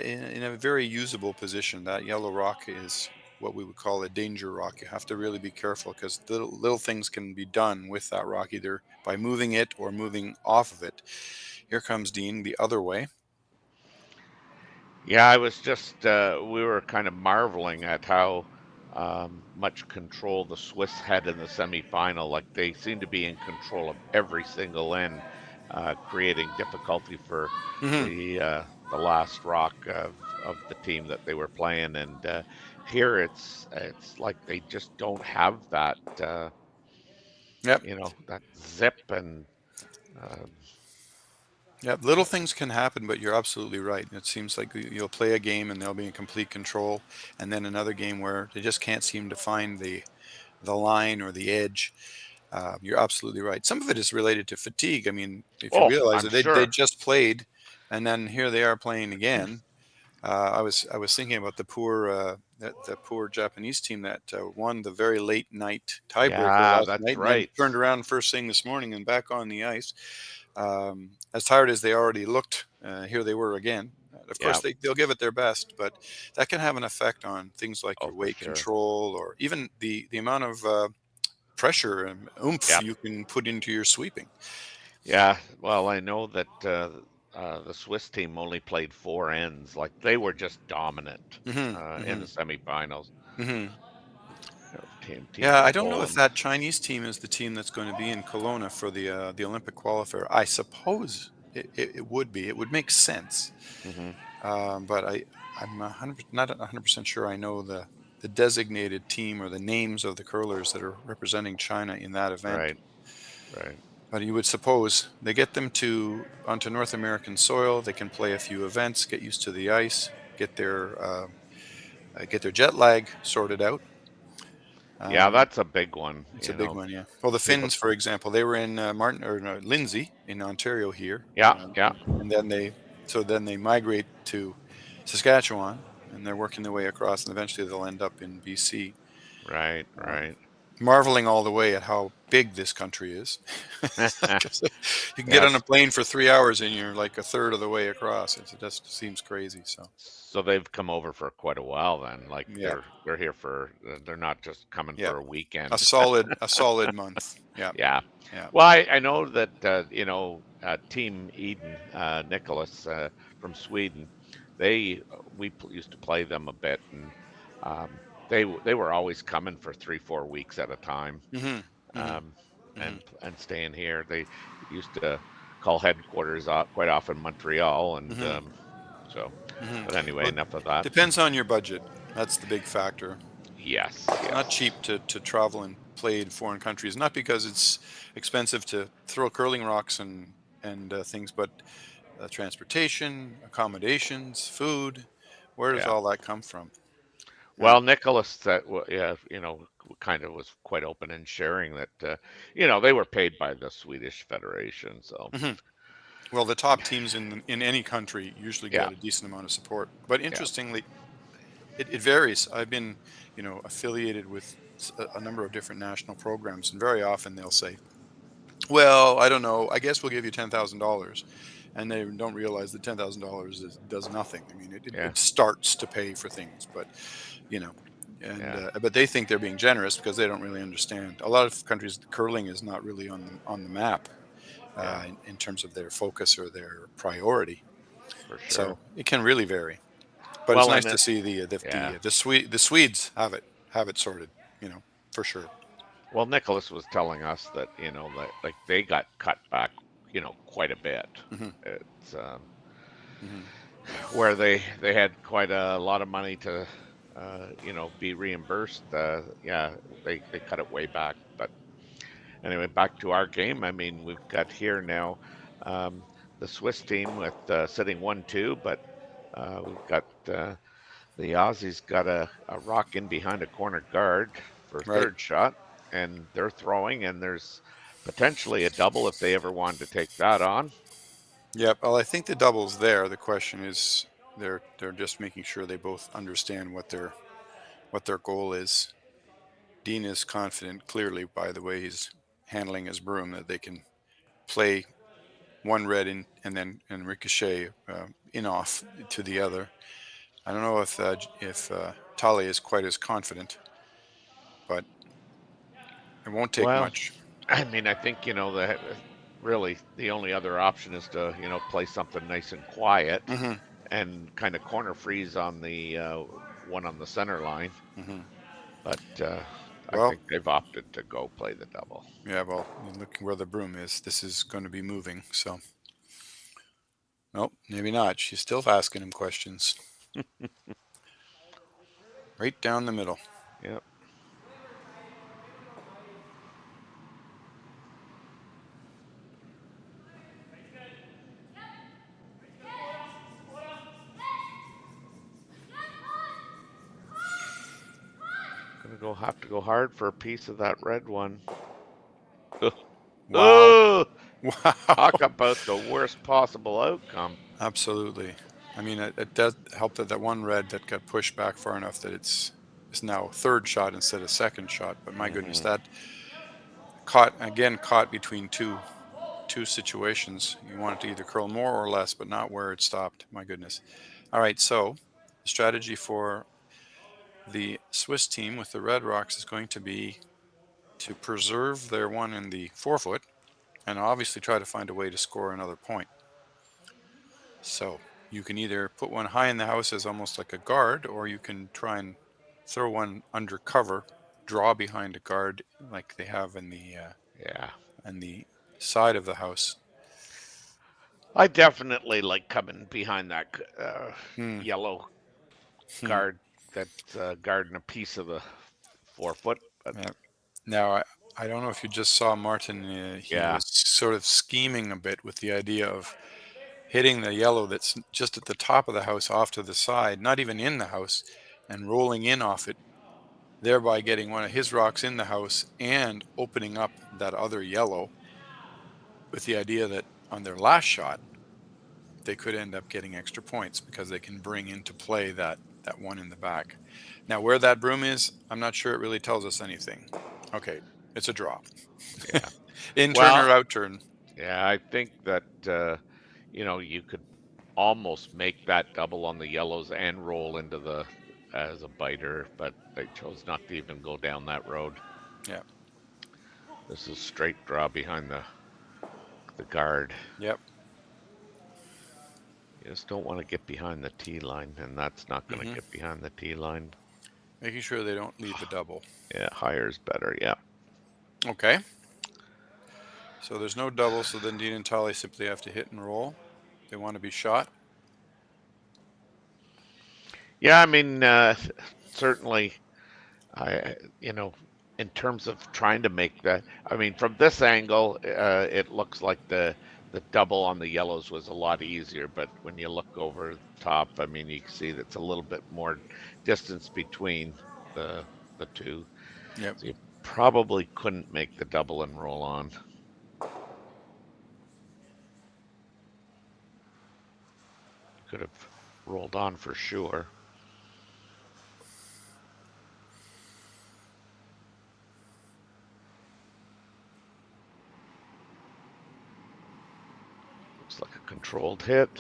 in a very usable position. That yellow rock is what we would call a danger rock. You have to really be careful because little things can be done with that rock, either by moving it or moving off of it. Here comes Dean the other way. Yeah, I was just, we were kind of marveling at how much control the Swiss had in the semifinal. Like they seemed to be in control of every single end, creating difficulty for the last rock of the team that they were playing. And here it's like they just don't have that, that zip and. Yeah, little things can happen, but you're absolutely right. It seems like you'll play a game and they'll be in complete control, and then another game where they just can't seem to find the line or the edge. You're absolutely right. Some of it is related to fatigue. I mean, if you realize that they just played, and then here they are playing again. I was thinking about the poor Japanese team that won the very late night tiebreaker last night. Right. And turned around first thing this morning and back on the ice. As tired as they already looked, here they were again. Of course, they'll give it their best, but that can have an effect on things like your weight control, or even the amount of pressure and oomph you can put into your sweeping. Yeah, well, I know that the Swiss team only played 4 ends. Like they were just dominant in the semifinals. I don't know if that Chinese team is the team that's going to be in Kelowna for the Olympic qualifier. I suppose it would be. It would make sense. But I'm not 100% sure I know the designated team or the names of the curlers that are representing China in that event. Right. But you would suppose they get them onto North American soil. They can play a few events, get used to the ice, get their jet lag sorted out. Yeah, that's a big one. It's a big one, yeah. Well, the Finns, for example, they were in Lindsay in Ontario here. And then they migrate to Saskatchewan, and they're working their way across, and eventually they'll end up in BC. Right. Marveling all the way at how big this country is. You can get on a plane for 3 hours and you're like a third of the way across. It just seems crazy. So they've come over for quite a while then. Like they're here for. They're not just coming for a weekend. A solid month. Yeah. Well, I know that Team Eden, Nicholas from Sweden, we used to play them a bit, and they were always coming for 3-4 weeks at a time, and staying here. They used to call headquarters quite often Montreal, and But anyway, enough of that. Depends on your budget. That's the big factor. Yes. It's not cheap to travel and play in foreign countries. Not because it's expensive to throw curling rocks and things, but transportation, accommodations, food. Where does all that come from? Well, Nicholas, kind of was quite open in sharing that, they were paid by the Swedish Federation. So, Well, the top teams in any country usually yeah, get a decent amount of support. But yeah, interestingly, it varies. I've been, affiliated with a number of different national programs, and very often they'll say, "Well, I don't know. I guess we'll give you $10,000," and they don't realize that $10,000 does nothing. I mean, yeah, it starts to pay for things, but you know, and yeah, but they think they're being generous because they don't really understand. A lot of countries, curling is not really on the map yeah, in terms of their focus or their priority. for sure. So it can really vary. But it's Well, nice and to it, see yeah. the Swedes have it sorted, for sure. Well, Nicholas was telling us that that like they got cut back, quite a bit. Hmm. It's Hmm. where they had quite a lot of money to, be reimbursed. Yeah, they cut it way back. But anyway, back to our game. I mean, we've got here now um, the Swiss team with sitting 1-2, but we've got the Aussies got a rock in behind a corner guard for Right. third shot, and they're throwing, and there's potentially a double if they ever wanted to take that on. Yep. Well, I think the double's there. The question is they're just making sure they both understand what their goal is. Dean is confident, clearly, by the way he's handling his broom, that they can play one red in and ricochet in off to the other. I don't know if Tahli is quite as confident, but it won't take Well, much. I mean, I think that really the only other option is to play something nice and quiet Hmm. and kind of corner freeze on the one on the center line. Hmm. But I Well, think they've opted to go play the double. yeah. Well, looking where the broom is, this is going to be moving. So, nope, maybe not. She's still asking him questions. Right down the middle. Yep. Have to go hard for a piece of that red one. Wow. Oh, Wow. talk about the worst possible outcome. Absolutely. I mean, it does help that one red that got pushed back far enough that it's now third shot instead of second shot. But my goodness, Hmm. that caught between two situations. You want it to either curl more or less, but not where it stopped. My goodness. All right, so the strategy for the Swiss team with the Red Rocks is going to be to preserve their one in the forefoot and obviously try to find a way to score another point. So you can either put one high in the house as almost like a guard, or you can try and throw one under cover, draw behind a guard like they have in Yeah. the side of the house. I definitely like coming behind that Hmm. yellow Hmm. guard that's guarding a piece of the forefoot. But Yeah. Now, I don't know if you just saw Martin. He yeah, was sort of scheming a bit with the idea of hitting the yellow that's just at the top of the house off to the side, not even in the house, and rolling in off it, thereby getting one of his rocks in the house and opening up that other yellow, with the idea that on their last shot, they could end up getting extra points because they can bring into play that one in the back. Now, where that broom is, I'm not sure it really tells us anything. Okay, it's a draw. yeah. In turn Well, or out turn. yeah, I think that you could almost make that double on the yellows and roll into the as a biter, but they chose not to even go down that road. Yeah. This is straight draw behind the guard. Yep. You just don't want to get behind the tee line, and that's not going to Hmm. get behind the tee line. Making sure they don't leave the double. Yeah, higher is better. Yeah. Okay. So there's no double, so then Dean and Tahli simply have to hit and roll. They want to be shot. Yeah, I mean, certainly, in terms of trying to make that, I mean, from this angle, it looks like the double on the yellows was a lot easier, but when you look over the top, I mean, you can see that's a little bit more distance between the two. Yep. So you probably couldn't make the double and roll on. Could have rolled on for sure. Looks like a controlled hit.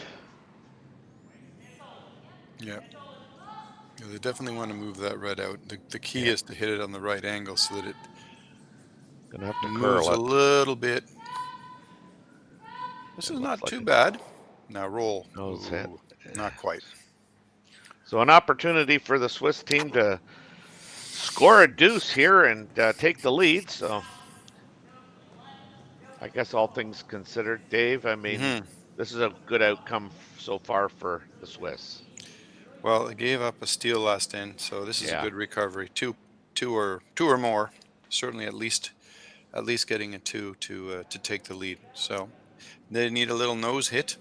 Yeah. They definitely want to move that red out. The key is to hit it on the right angle so that it Gonna have to moves curl a it. little bit. This It is looks not like too it. bad. Now roll. Nose hit. Not quite. So an opportunity for the Swiss team to score a deuce here and take the lead. So I guess all things considered, Dave, I mean, this is a good outcome so far for the Swiss. Well, they gave up a steal last end, so this is a good recovery. Two or more. Certainly at least getting a 2 to take the lead. So they need a little nose hit.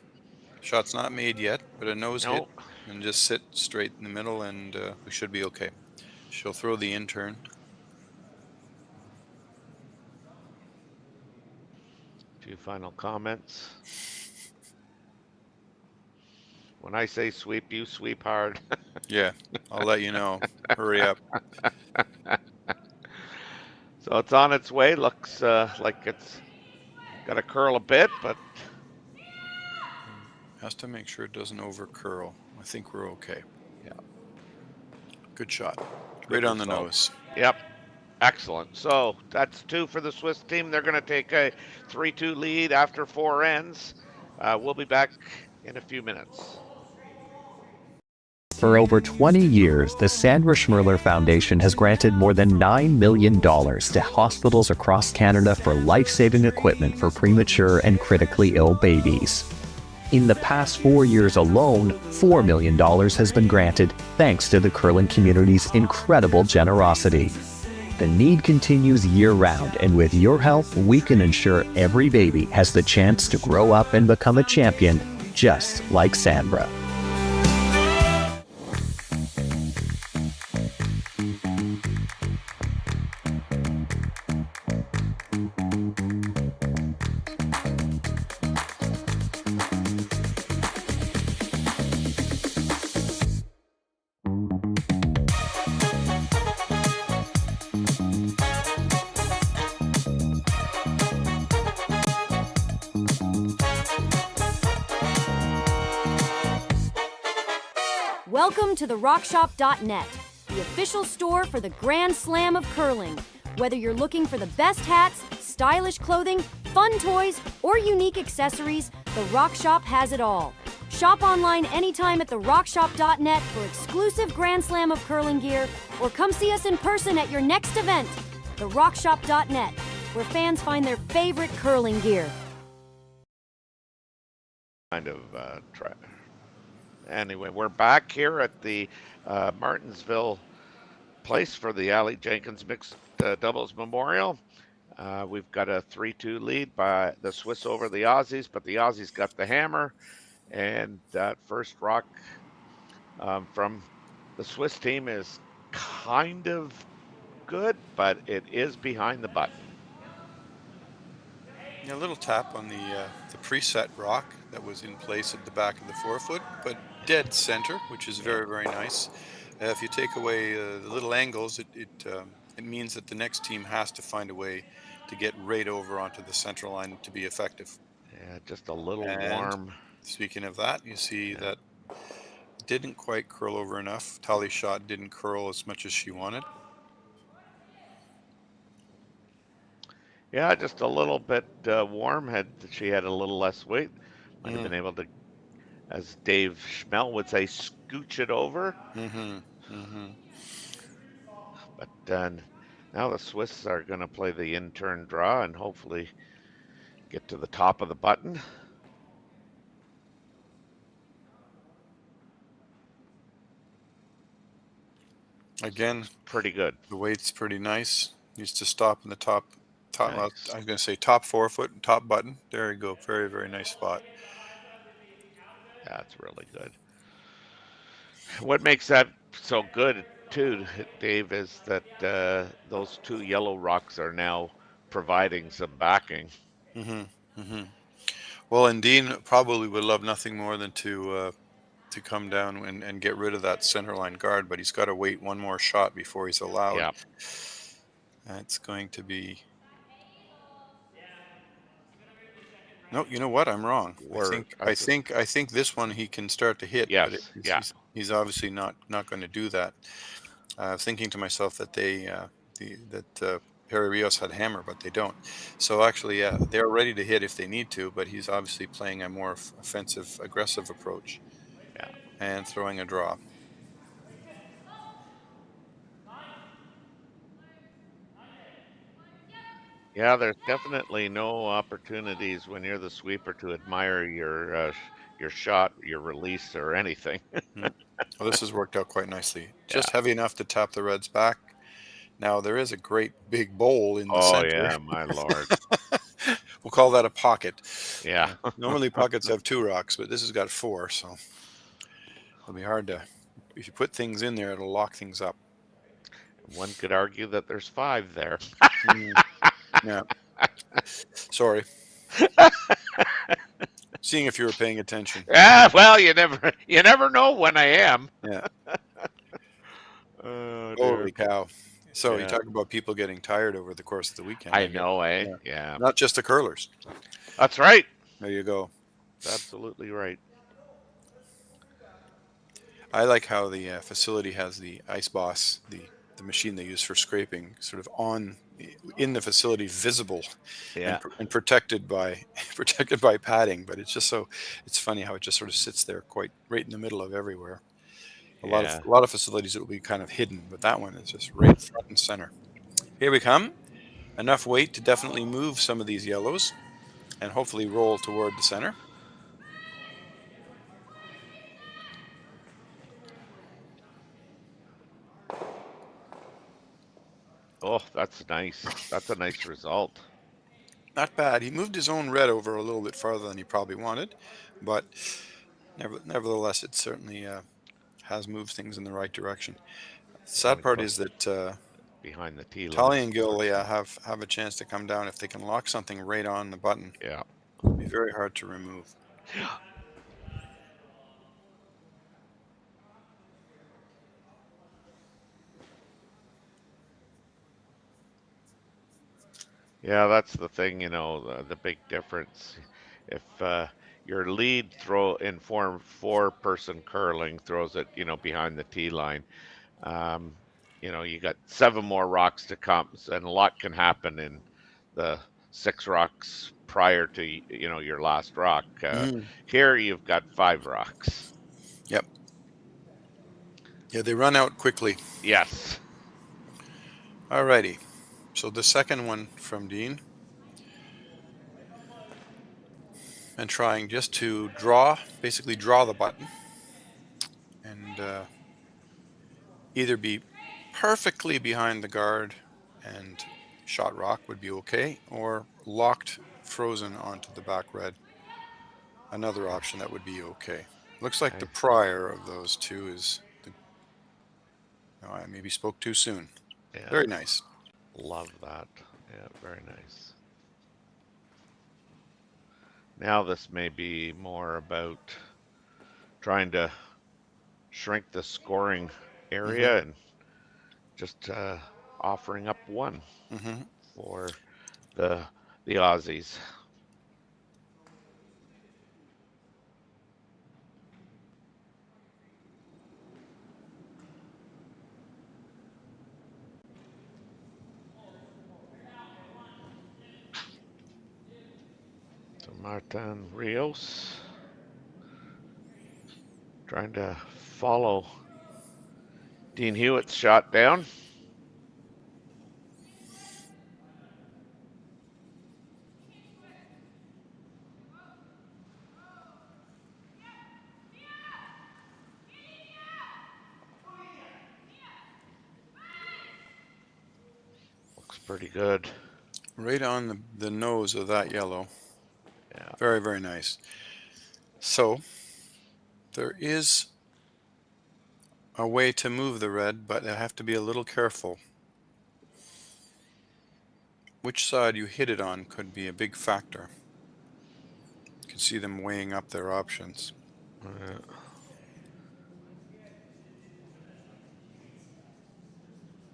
Shot's not made yet, but a nose hit and just sit straight in the middle, and we should be okay. She'll throw the intern. Few final comments. When I say sweep, you sweep hard. Yeah, I'll let you know. Hurry up. So it's on its way. Looks like it's got to curl a bit, but has to make sure it doesn't over curl. I think we're okay. Yeah. Good shot. Right on the nose. Yep. Excellent. So that's 2 for the Swiss team. They're going to take a 3-2 lead after 4 ends. We'll be back in a few minutes. For over 20 years, the Sandra Schmirler Foundation has granted more than $9 million to hospitals across Canada for life-saving equipment for premature and critically ill babies. In the past 4 years alone, $4 million has been granted thanks to the curling community's incredible generosity. The need continues year-round, and with your help, we can ensure every baby has the chance to grow up and become a champion, just like Sandra. Welcome to the RockShop.net, the official store for the Grand Slam of curling. Whether you're looking for the best hats, stylish clothing, fun toys, or unique accessories, the Rock Shop has it all. Shop online anytime at therockshop.net for exclusive Grand Slam of curling gear, or come see us in person at your next event. The RockShop.net, where fans find their favorite curling gear. Kind of Anyway, we're back here at the Martensville place for the Aly Jenkins Mixed Doubles Memorial. We've got a 3-2 lead by the Swiss over the Aussies, but the Aussies got the hammer. And that first rock from the Swiss team is kind of good, but it is behind the button. Yeah, a little tap on the preset rock that was in place at the back of the forefoot, but dead center, which is very, very nice. If you take away the little angles, it means that the next team has to find a way to get right over onto the center line to be effective. Yeah, just a little and warm. Speaking of that, you see that didn't quite curl over enough. Tahli's shot didn't curl as much as she wanted. Yeah, just a little bit warm. She had a little less weight. Might have been able to, as Dave Schmel would say, scooch it over. But now the Swiss are going to play the in-turn draw and hopefully get to the top of the button. Again, pretty good. The weight's pretty nice. Needs to stop in the top. Nice. I was going to say top forefoot and top button. There you go. Very, very nice spot. Yeah, it's really good. What makes that so good, too, Dave, is that those two yellow rocks are now providing some backing. Well, and Dean probably would love nothing more than to come down and get rid of that center line guard, but he's got to wait one more shot before he's allowed. Yeah. That's going to be. No, you know what? I'm wrong. I think this one he can start to hit. Yes. But he's obviously not going to do that. Thinking to myself that Perret Rios had hammer, but they don't. So actually, yeah, they're ready to hit if they need to, but he's obviously playing a more offensive, aggressive approach. Yeah. And throwing a draw. Yeah, there's definitely no opportunities when you're the sweeper to admire your shot, your release, or anything. Well, this has worked out quite nicely. Just heavy enough to tap the Reds back. Now there is a great big bowl in the center. Oh yeah, my lord. We'll call that a pocket. Yeah. Normally pockets have 2 rocks, but this has got 4, so it'll be hard to. If you put things in there, it'll lock things up. One could argue that there's 5 there. Yeah. Sorry. Seeing if you were paying attention. Yeah, well, you never know when I am. Yeah. Oh, holy cow. So Yeah. you talk about people getting tired over the course of the weekend. I know, eh? Yeah. Not just the curlers. That's right. There you go. Absolutely right. I like how the facility has the Ice Boss, the machine they use for scraping, sort of in the facility, visible, Yeah. and protected by padding. But it's funny how it just sort of sits there, quite right in the middle of everywhere. A lot of facilities it will be kind of hidden, but that one is just right front and center. Here we come. Enough weight to definitely move some of these yellows, and hopefully roll toward the center. Oh, that's nice. That's a nice result. Not bad. He moved his own red over a little bit farther than he probably wanted, but nevertheless, it certainly has moved things in the right direction. The sad part is that behind the tee line, Tahli and Gill have a chance to come down if they can lock something right on the button. Yeah. It'll be very hard to remove. Yeah, that's the thing, the big difference. If your lead throw in form 4-person curling throws it, behind the tee line, you got 7 more rocks to come, and a lot can happen in the 6 rocks prior to, your last rock. Here you've got 5 rocks. Yep. Yeah, they run out quickly. Yes. Alrighty. So the second one from Dean. And trying just to basically draw the button. And either be perfectly behind the guard and shot rock would be okay, or locked, frozen onto the back red. Another option that would be okay. Looks like the prior of those two is... I maybe spoke too soon. Yeah. Very nice. Love that. Yeah, very nice. Now this may be more about trying to shrink the scoring area and just offering up 1 for the Aussies. Martin Rios trying to follow Dean Hewitt's shot down. Looks pretty good. Right on the nose of that yellow. Yeah. Very, very nice. So there is a way to move the red, but I have to be a little careful. Which side you hit it on could be a big factor. You can see them weighing up their options.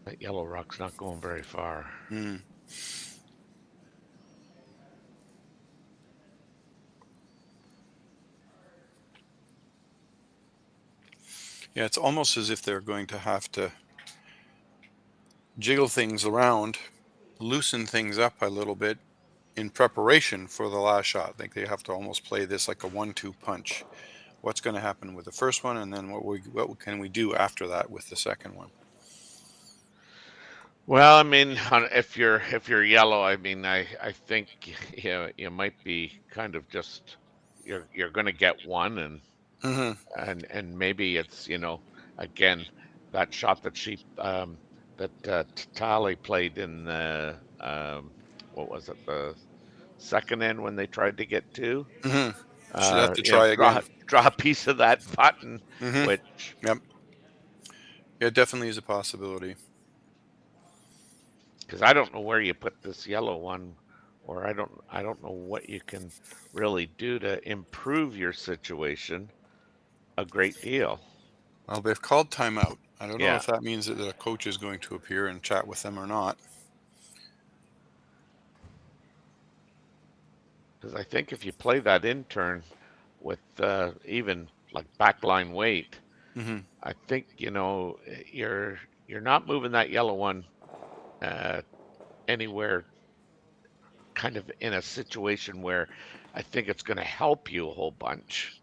That yellow rock's not going very far. Yeah, it's almost as if they're going to have to jiggle things around, loosen things up a little bit in preparation for the last shot. I think they have to almost play this like a 1-2 punch. What's going to happen with the first one, and then what can we do after that with the second one? Well, I mean, if you're yellow, I mean, I think you might be kind of just you're going to get one, and maybe it's again that shot that Tahli played in the what was it, the second end when they tried to get two. Should have to try again. Draw a piece of that button, which it definitely is a possibility. Because I don't know where you put this yellow one, or I don't know what you can really do to improve your situation a great deal. Well, they've called timeout. I don't know if that means that the coach is going to appear and chat with them or not. Because I think if you play that in turn with even like backline weight, I think you're not moving that yellow one anywhere kind of in a situation where I think it's going to help you a whole bunch.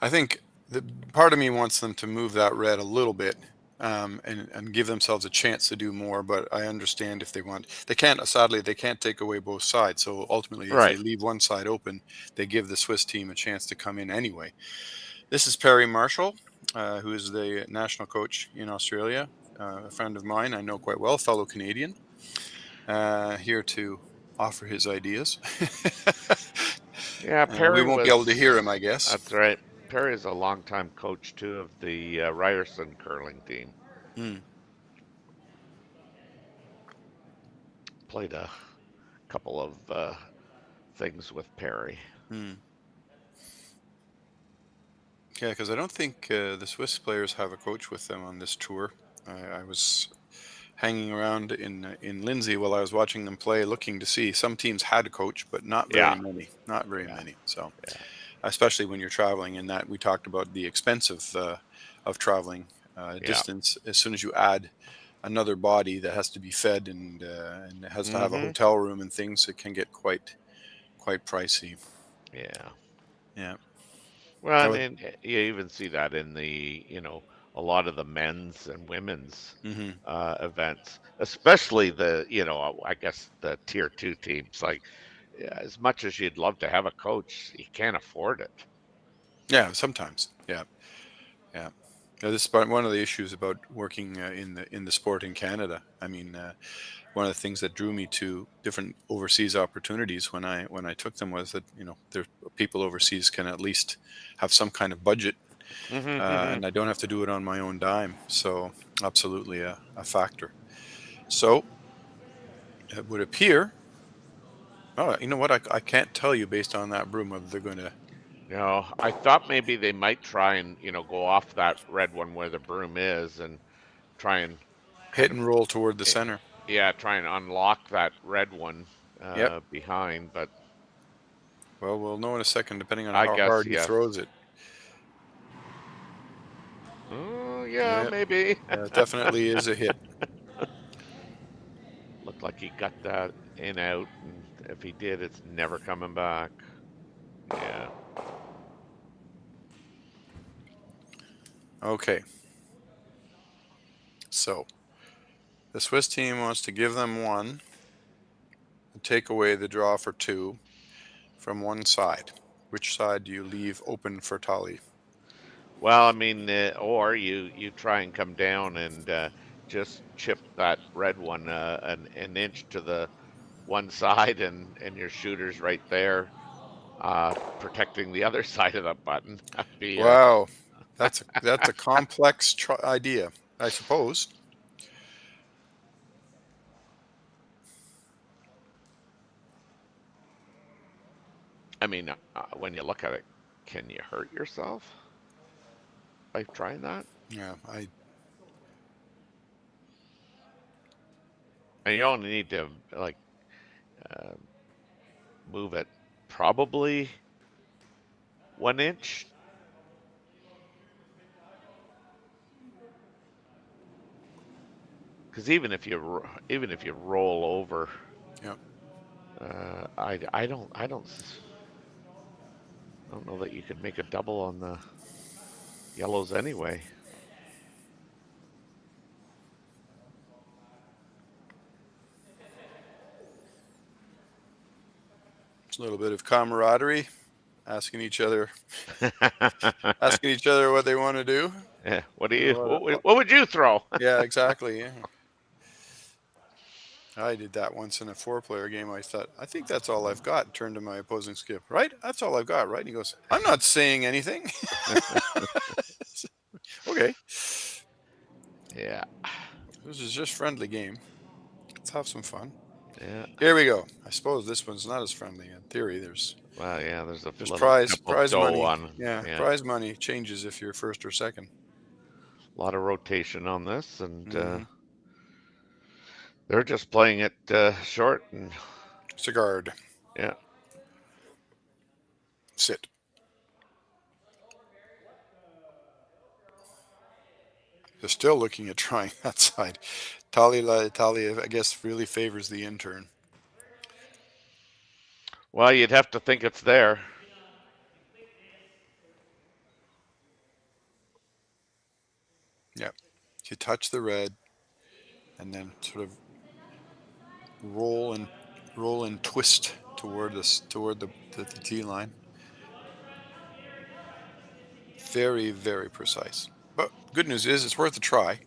I think the part of me wants them to move that red a little bit and give themselves a chance to do more, but I understand if they want. Sadly, they can't take away both sides. So ultimately, if they leave one side open, they give the Swiss team a chance to come in anyway. This is Perry Marshall, who is the national coach in Australia, a friend of mine I know quite well, fellow Canadian, here to offer his ideas. Yeah, Perry we won't be able to hear him, I guess. That's right. Perry is a longtime coach, too, of the Ryerson curling team. Played a couple of things with Perry. Yeah, because I don't think the Swiss players have a coach with them on this tour. I was hanging around in Lindsay while I was watching them play, looking to see. Some teams had a coach, but not very many. Not very many. So, especially when you're traveling, and that we talked about the expense of traveling distance. As soon as you add another body that has to be fed and has to have a hotel room and things, it can get quite pricey. Yeah. Well, I mean, you even see that in the a lot of the men's and women's events, especially the I guess the tier 2 teams. Like, as much as you'd love to have a coach, you can't afford it. Yeah, sometimes. Yeah. This is one of the issues about working in the sport in Canada. I mean, one of the things that drew me to different overseas opportunities when I took them was that there people overseas can at least have some kind of budget, and I don't have to do it on my own dime. So absolutely a factor. So it would appear. Oh, you know what? I can't tell you based on that broom whether they're going to. No, I thought maybe they might try and go off that red one where the broom is and try and hit and roll toward the center. Yeah, try and unlock that red one behind, but well, we'll know in a second, depending on how hard he throws it. Oh yeah, maybe. Yeah, it definitely is a hit. Looked like he got that in out, and if he did, it's never coming back. Yeah. Okay. So, the Swiss team wants to give them one and take away the draw for two from one side. Which side do you leave open for Tahli? Well, I mean, or you try and come down and just chip that red one an inch to the one side, and your shooter's right there, protecting the other side of the button. Wow. That's a complex idea, I suppose. I mean, when you look at it, can you hurt yourself by trying that? Yeah, And you only need to like move it probably 1 inch. Because even if you roll over, yeah. I don't know that you could make a double on the yellows anyway. It's a little bit of camaraderie, asking each other what they want to do. Yeah. What would you throw? Yeah, exactly. Yeah. I did that once in a 4-player game. I think that's all I've got. Turned to my opposing skip. Right? That's all I've got, right? And he goes, I'm not saying anything. Okay. Yeah. This is just friendly game. Let's have some fun. Yeah. Here we go. I suppose this one's not as friendly in theory. There's prize money. On. Yeah, prize money changes if you're first or second. A lot of rotation on this, and they're just playing it short and Sagard. Yeah. Sit. They're still looking at trying that side. Tahli, I guess, really favors the intern. Well, you'd have to think it's there. Yep. You touch the red, and then sort of roll and twist toward the tee line. Very, very precise. But good news is it's worth a try,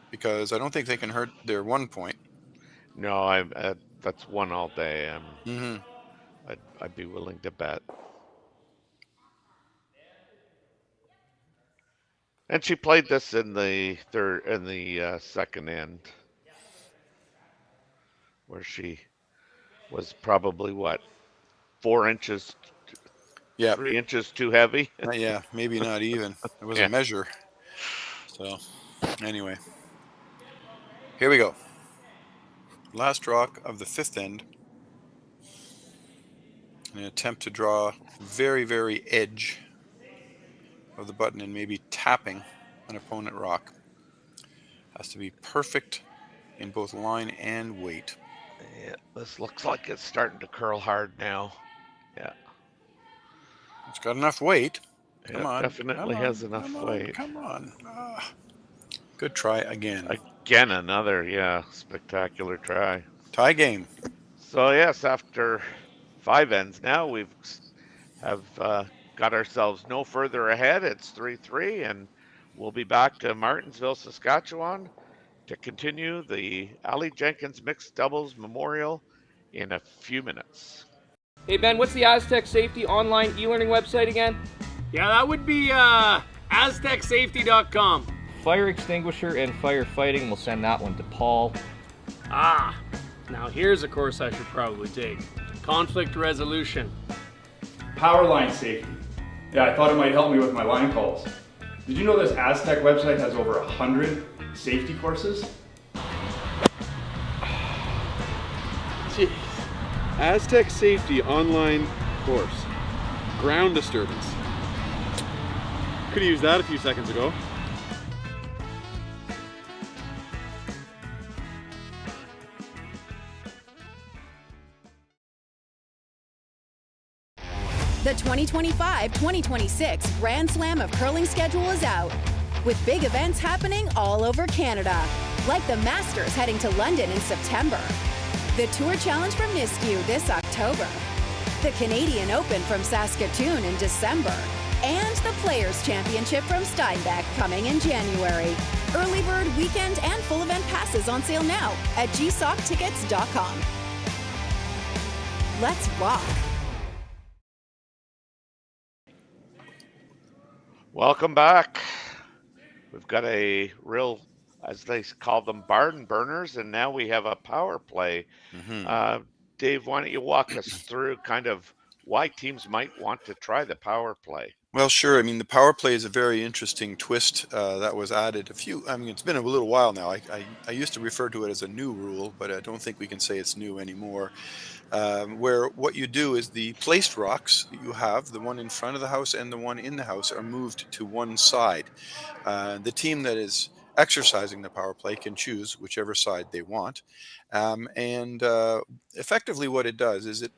because I don't think they can hurt their 1 point. No, that's one all day. Mm-hmm. I'd be willing to bet. And she played this in the second end, where she was probably 4 inches, 3 inches too heavy. Yeah, maybe not even. It was a measure. So, anyway, here we go. Last rock of the 5th end. An attempt to draw very, very edge of the button and maybe tapping an opponent rock. Has to be perfect in both line and weight. Yeah, this looks like it's starting to curl hard now. Yeah. It's got enough weight. Come on. Definitely has enough weight. Come on. Good try again. Again, another, spectacular try. Tie game. So, yes, after 5 ends now, we've got ourselves no further ahead. It's 3-3, and we'll be back to Martensville, Saskatchewan to continue the Aly Jenkins Mixed Doubles Memorial in a few minutes. Hey Ben, what's the Aztec Safety online e-learning website again? Yeah, that would be aztecsafety.com. Fire extinguisher and firefighting, we'll send that one to Paul. Now here's a course I should probably take. Conflict resolution. Power line safety. Yeah, I thought it might help me with my line calls. Did you know this Aztec website has over 100 safety courses? Jeez. Aztec Safety online course. Ground disturbance. Could have used that a few seconds ago. The 2025-2026 Grand Slam of Curling schedule is out, with big events happening all over Canada, like the Masters heading to London in September, the Tour Challenge from Nisku this October, the Canadian Open from Saskatchewan in December, and the Players' Championship from Steinbach coming in January. Early bird weekend and full event passes on sale now at gsoctickets.com. Let's rock. Welcome back we've got a real, as they call them, barn burners, and now we have a power play. Dave, why don't you walk us through kind of why teams might want to try the power play? Well, sure. I mean, the power play is a very interesting twist that was added it's been a little while now. I used to refer to it as a new rule, but I don't think we can say it's new anymore. Where what you do is the placed rocks you have, the one in front of the house and the one in the house, are moved to one side. The team that is exercising the power play can choose whichever side they want. Effectively what it does is it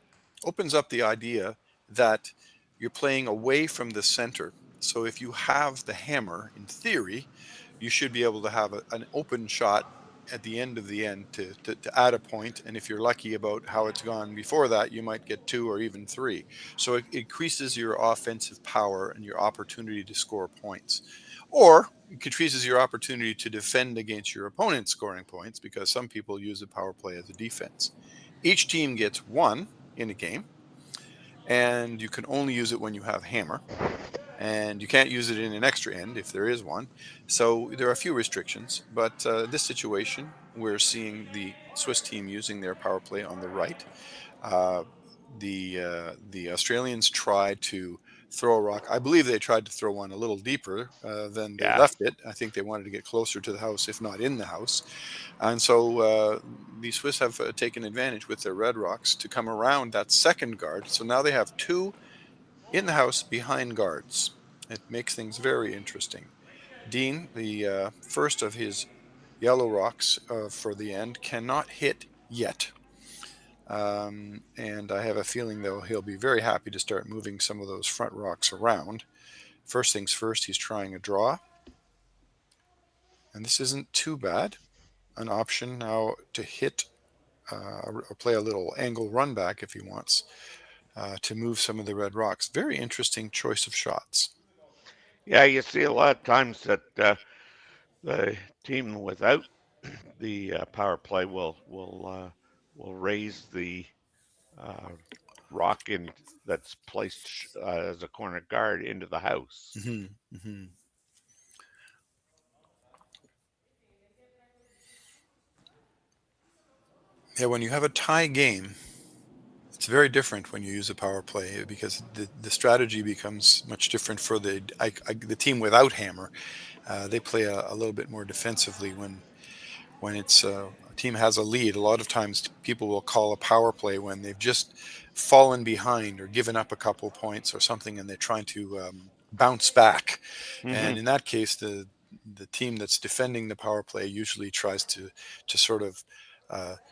opens up the idea that you're playing away from the center. So if you have the hammer, in theory, you should be able to have an open shot at the end of the end to add a point. And if you're lucky about how it's gone before that, you might get 2 or even 3. So it increases your offensive power and your opportunity to score points. Or it increases your opportunity to defend against your opponent scoring points, because some people use the power play as a defense. Each team gets 1 in a game, and you can only use it when you have hammer, and you can't use it in an extra end if there is one. So there are a few restrictions, but this situation, we're seeing the Swiss team using their power play on the right. The Australians tried to throw a rock. I believe they tried to throw one a little deeper than they left it. I think they wanted to get closer to the house, if not in the house. And so the Swiss have taken advantage with their red rocks to come around that second guard. So now they have 2 in the house behind guards. It makes things very interesting. Dean, the first of his yellow rocks for the end, cannot hit yet. And I have a feeling, though, he'll be very happy to start moving some of those front rocks around. First things first, he's trying a draw. And this isn't too bad. An option now to hit or play a little angle run back if he wants to move some of the red rocks. Very interesting choice of shots. Yeah, you see a lot of times that the team without the power play will raise the rock that's placed as a corner guard into the house. Yeah, when you have a tie game, it's very different when you use a power play, because the strategy becomes much different for the team without hammer. They play a little bit more defensively when it's a team has a lead. A lot of times people will call a power play when they've just fallen behind or given up a couple points or something, and they're trying to bounce back. And in that case, the team that's defending the power play usually tries to sort of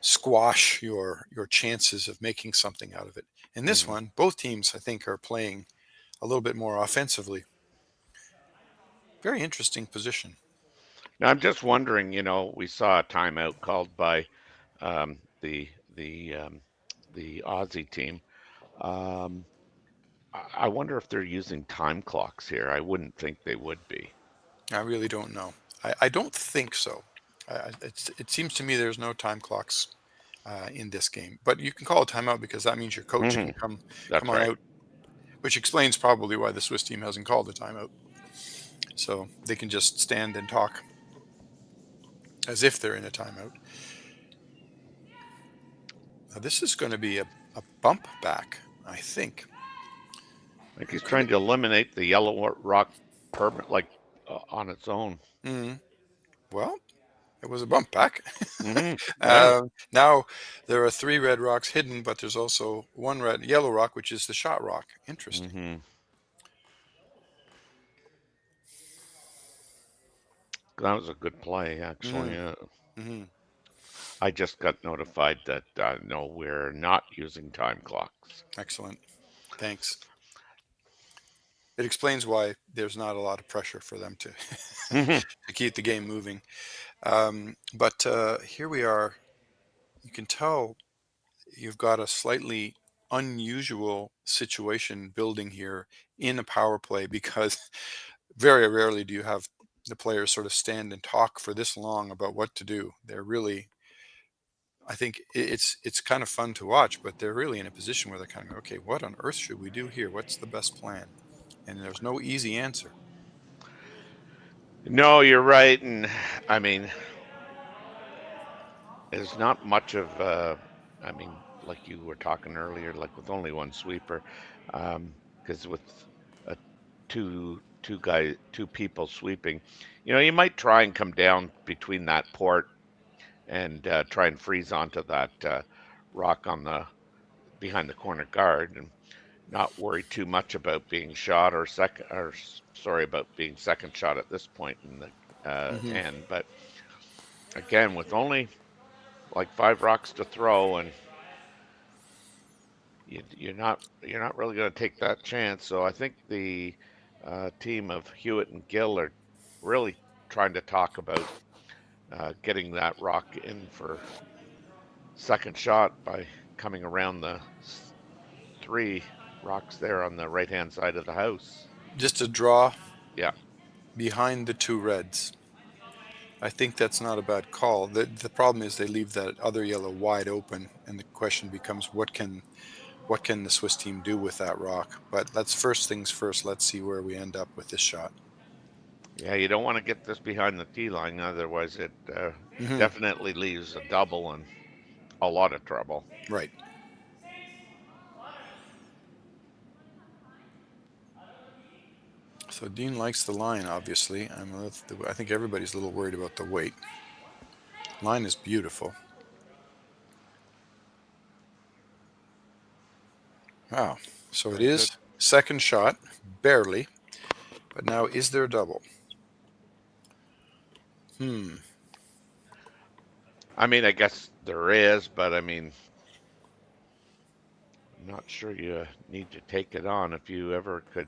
squash your chances of making something out of it. In this one, both teams, I think, are playing a little bit more offensively. Very interesting position. Now, I'm just wondering, we saw a timeout called by the Aussie team. I wonder if they're using time clocks here. I wouldn't think they would be. I really don't know. I don't think so. It seems to me there's no time clocks in this game, but you can call a timeout because that means your coach can come on out, which explains probably why the Swiss team hasn't called a timeout. So they can just stand and talk as if they're in a timeout. Now this is going to be a bump back, I think. Like he's trying to eliminate the yellow rock permit, on its own. Well, it was a bump back. Yeah. Now there are 3 red rocks hidden, but there's also 1 yellow rock, which is the shot rock. Interesting. That was a good play, actually. I just got notified that no, we're not using time clocks. Excellent. Thanks. It explains why there's not a lot of pressure for them to to keep the game moving. But here we are. You can tell you've got a slightly unusual situation building here in a power play, because very rarely do you have the players sort of stand and talk for this long about what to do. They're really, I think it's kind of fun to watch, but they're really in a position where they're kind of, okay, what on earth should we do here? What's the best plan? And there's no easy answer. No, you're right, and I mean, there's not much of. I mean, like you were talking earlier, like with only one sweeper, because with a two people sweeping, you might try and come down between that port and try and freeze onto that rock on the behind the corner guard, and not worry too much about being shot or sorry, about being second shot at this point in the Hmm. end. But again, with only like 5 rocks to throw, and you're not really going to take that chance. So I think the team of Hewitt and Gill are really trying to talk about getting that rock in for second shot by coming around the 3 rocks there on the right hand side of the house. Just a draw Yeah. behind the 2 reds. I think that's not a bad call. The problem is they leave that other yellow wide open, and the question becomes what can the Swiss team do with that rock? But let's first things first. Let's see where we end up with this shot. Yeah, you don't want to get this behind the tee line, otherwise it Hmm. definitely leaves a double and a lot of trouble. Right. So Dean likes the line, obviously. I think everybody's a little worried about the weight. Line is beautiful. Wow. So it Very is good. second shot, barely. But now, is there a double? I mean, I guess there is, but I mean, I'm not sure you need to take it on. If you ever could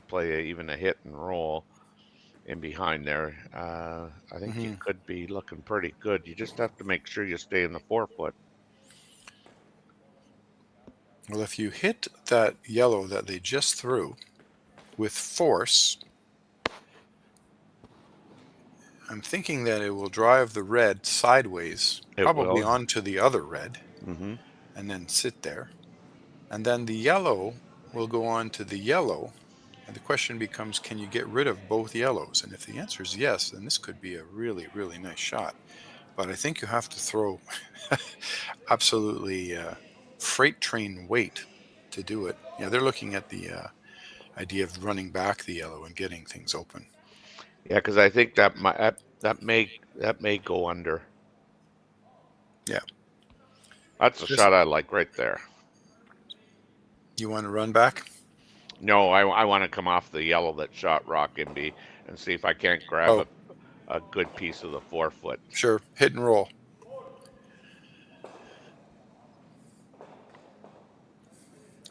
play even a hit and roll in behind there, I think you Hmm. could be looking pretty good. You just have to make sure you stay in the 4 foot. Well, if you hit that yellow that they just threw with force, I'm thinking that it will drive the red sideways, It probably will. onto the other red, Mm-hmm. and then sit there. And then the yellow will go on to the yellow. And the question becomes, can you get rid of both yellows? And if the answer is yes, then this could be a really, really nice shot. But I think you have to throw absolutely freight train weight to do it. Yeah, they're looking at the idea of running back the yellow and getting things open. Yeah, because I think that may go under. Yeah. That's a Just, shot I like right there. you want to run back? No, I want to come off the yellow that shot rock and see if I can't grab Oh, a good piece of the 4 foot. sure. Hit and roll.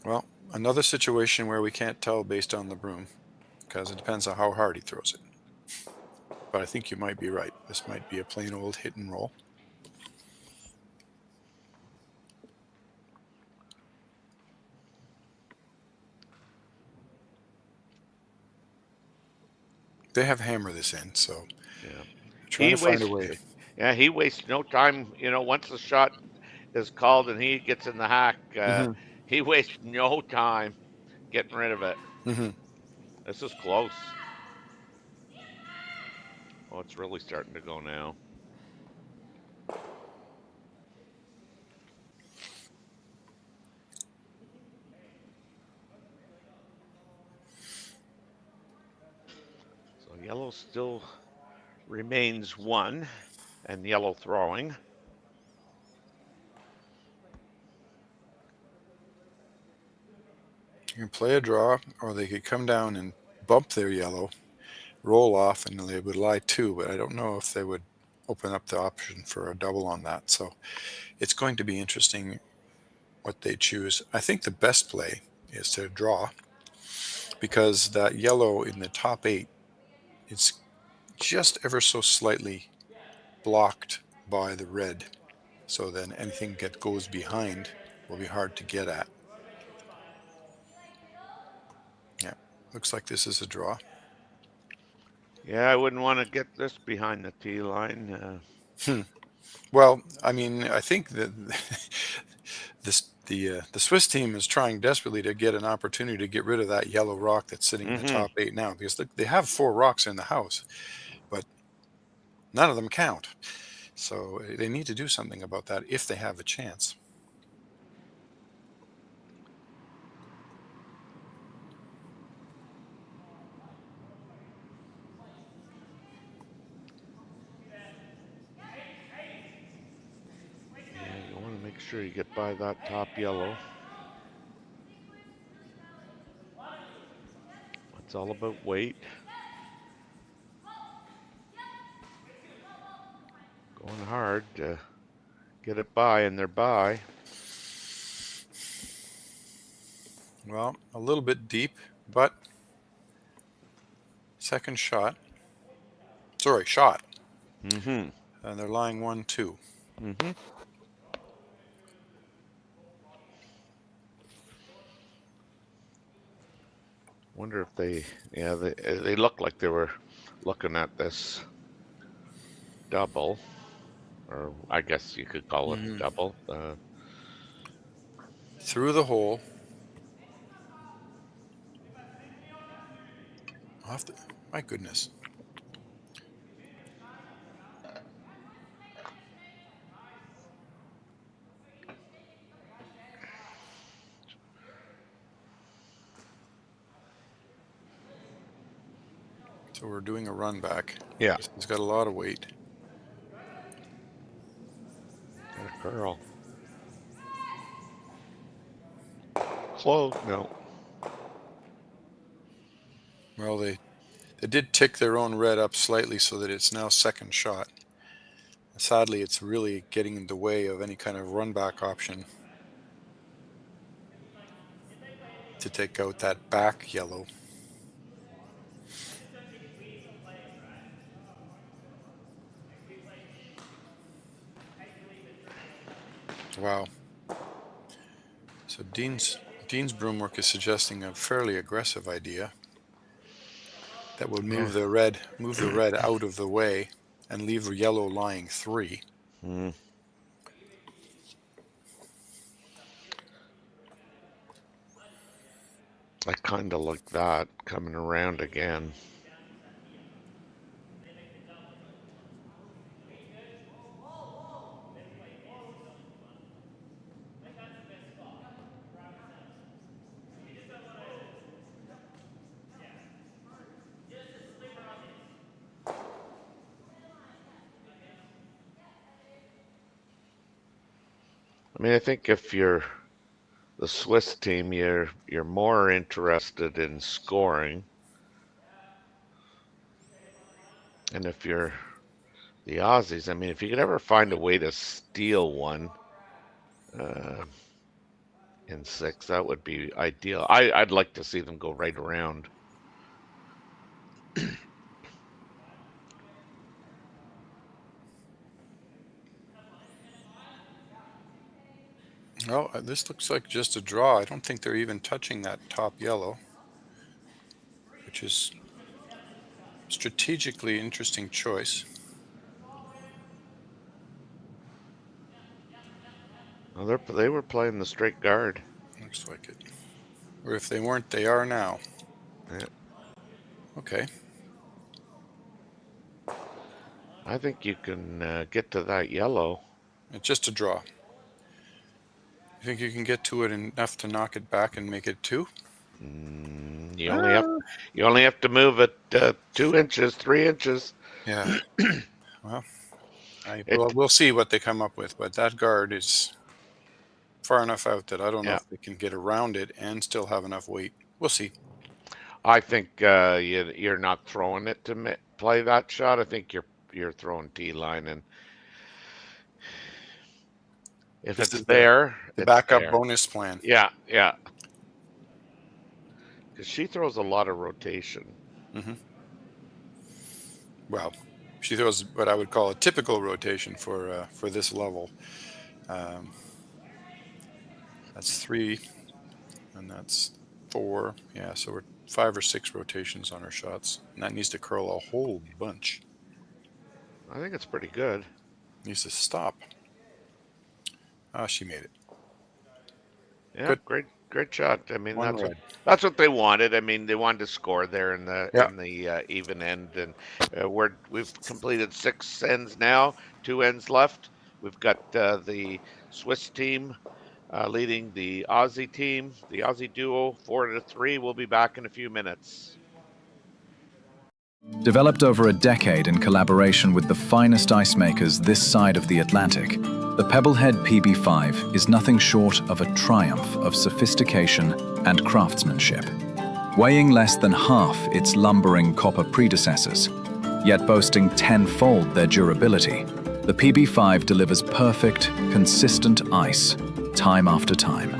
Well, another situation where we can't tell based on the broom, because it depends on how hard he throws it. But I think you might be right. This might be a plain old hit and roll. They have hammer this in, so Yeah. trying He to find a wastes way. yeah, he wastes no time. Once the shot is called and he gets in the hack, Hmm. he wastes no time getting rid of it. Hmm. This is close. Oh, it's really starting to go now. So yellow still remains 1, and yellow throwing. You can play a draw, or they could come down and bump their yellow, roll off, and they would lie 2, but I don't know if they would open up the option for a double on that. So it's going to be interesting what they choose. I think the best play is to draw, because that yellow in the top 8, it's just ever so slightly blocked by the red. So then anything that goes behind will be hard to get at. Yeah, looks like this is a draw. Yeah, I wouldn't want to get this behind the tee line. Well, I mean, I think that the Swiss team is trying desperately to get an opportunity to get rid of that yellow rock that's sitting in the top 8 now, because they have 4 rocks in the house, but none of them count. So they need to do something about that if they have a chance. Yeah, you want to make sure you get by that top yellow. It's all about weight. Going hard to get it by, and they're by. Well, a little bit deep, but second shot. Sorry, shot. Mm-hmm. And they're lying 1-2. Mm-hmm. Wonder if they look like they were looking at this double, or I guess you could call it double. Through the hole. My goodness. So we're doing a run back. Yeah. It's got a lot of weight. Got a curl. Close. No. Well, they did tick their own red up slightly so that it's now second shot. Sadly, it's really getting in the way of any kind of run back option to take out that back yellow. Wow. So Dean's broomwork is suggesting a fairly aggressive idea that would move the red out of the way and leave the yellow lying 3. I kind of like that coming around again. I mean, I think if you're the Swiss team, you're more interested in scoring, and if you're the Aussies, I mean, if you could ever find a way to steal one in 6, that would be ideal. I'd like to see them go right around. Well, this looks like just a draw. I don't think they're even touching that top yellow, which is strategically interesting choice. Well, they were playing the straight guard. Looks like it. Or if they weren't, they are now. Yeah. Okay. I think you can get to that yellow. It's just a draw. You think you can get to it enough to knock it back and make it 2? You only have to move it 2 inches, 3 inches. Yeah. Well, we'll see what they come up with, but that guard is far enough out that I don't know if they can get around it and still have enough weight. We'll see. I think you're not throwing it to play that shot. I think you're throwing T-line, and if it's there, the backup bonus plan. Yeah. Because she throws a lot of rotation. Well, she throws what I would call a typical rotation for this level. That's 3, and that's 4. Yeah, so we're 5 or 6 rotations on our shots, and that needs to curl a whole bunch. I think it's pretty good. Needs to stop. Ah, she made it. Yeah, great Great shot. I mean, One red. that's what they wanted. I mean, they wanted to score there in the Yeah. even end, and we've completed 6 ends now, 2 ends left. We've got the Swiss team leading the Aussie team, the Aussie duo, 4-3. We'll be back in a few minutes. Developed over a decade in collaboration with the finest ice makers this side of the Atlantic, the Pebblehead PB5 is nothing short of a triumph of sophistication and craftsmanship. Weighing less than half its lumbering copper predecessors, yet boasting tenfold their durability, the PB5 delivers perfect, consistent ice, time after time.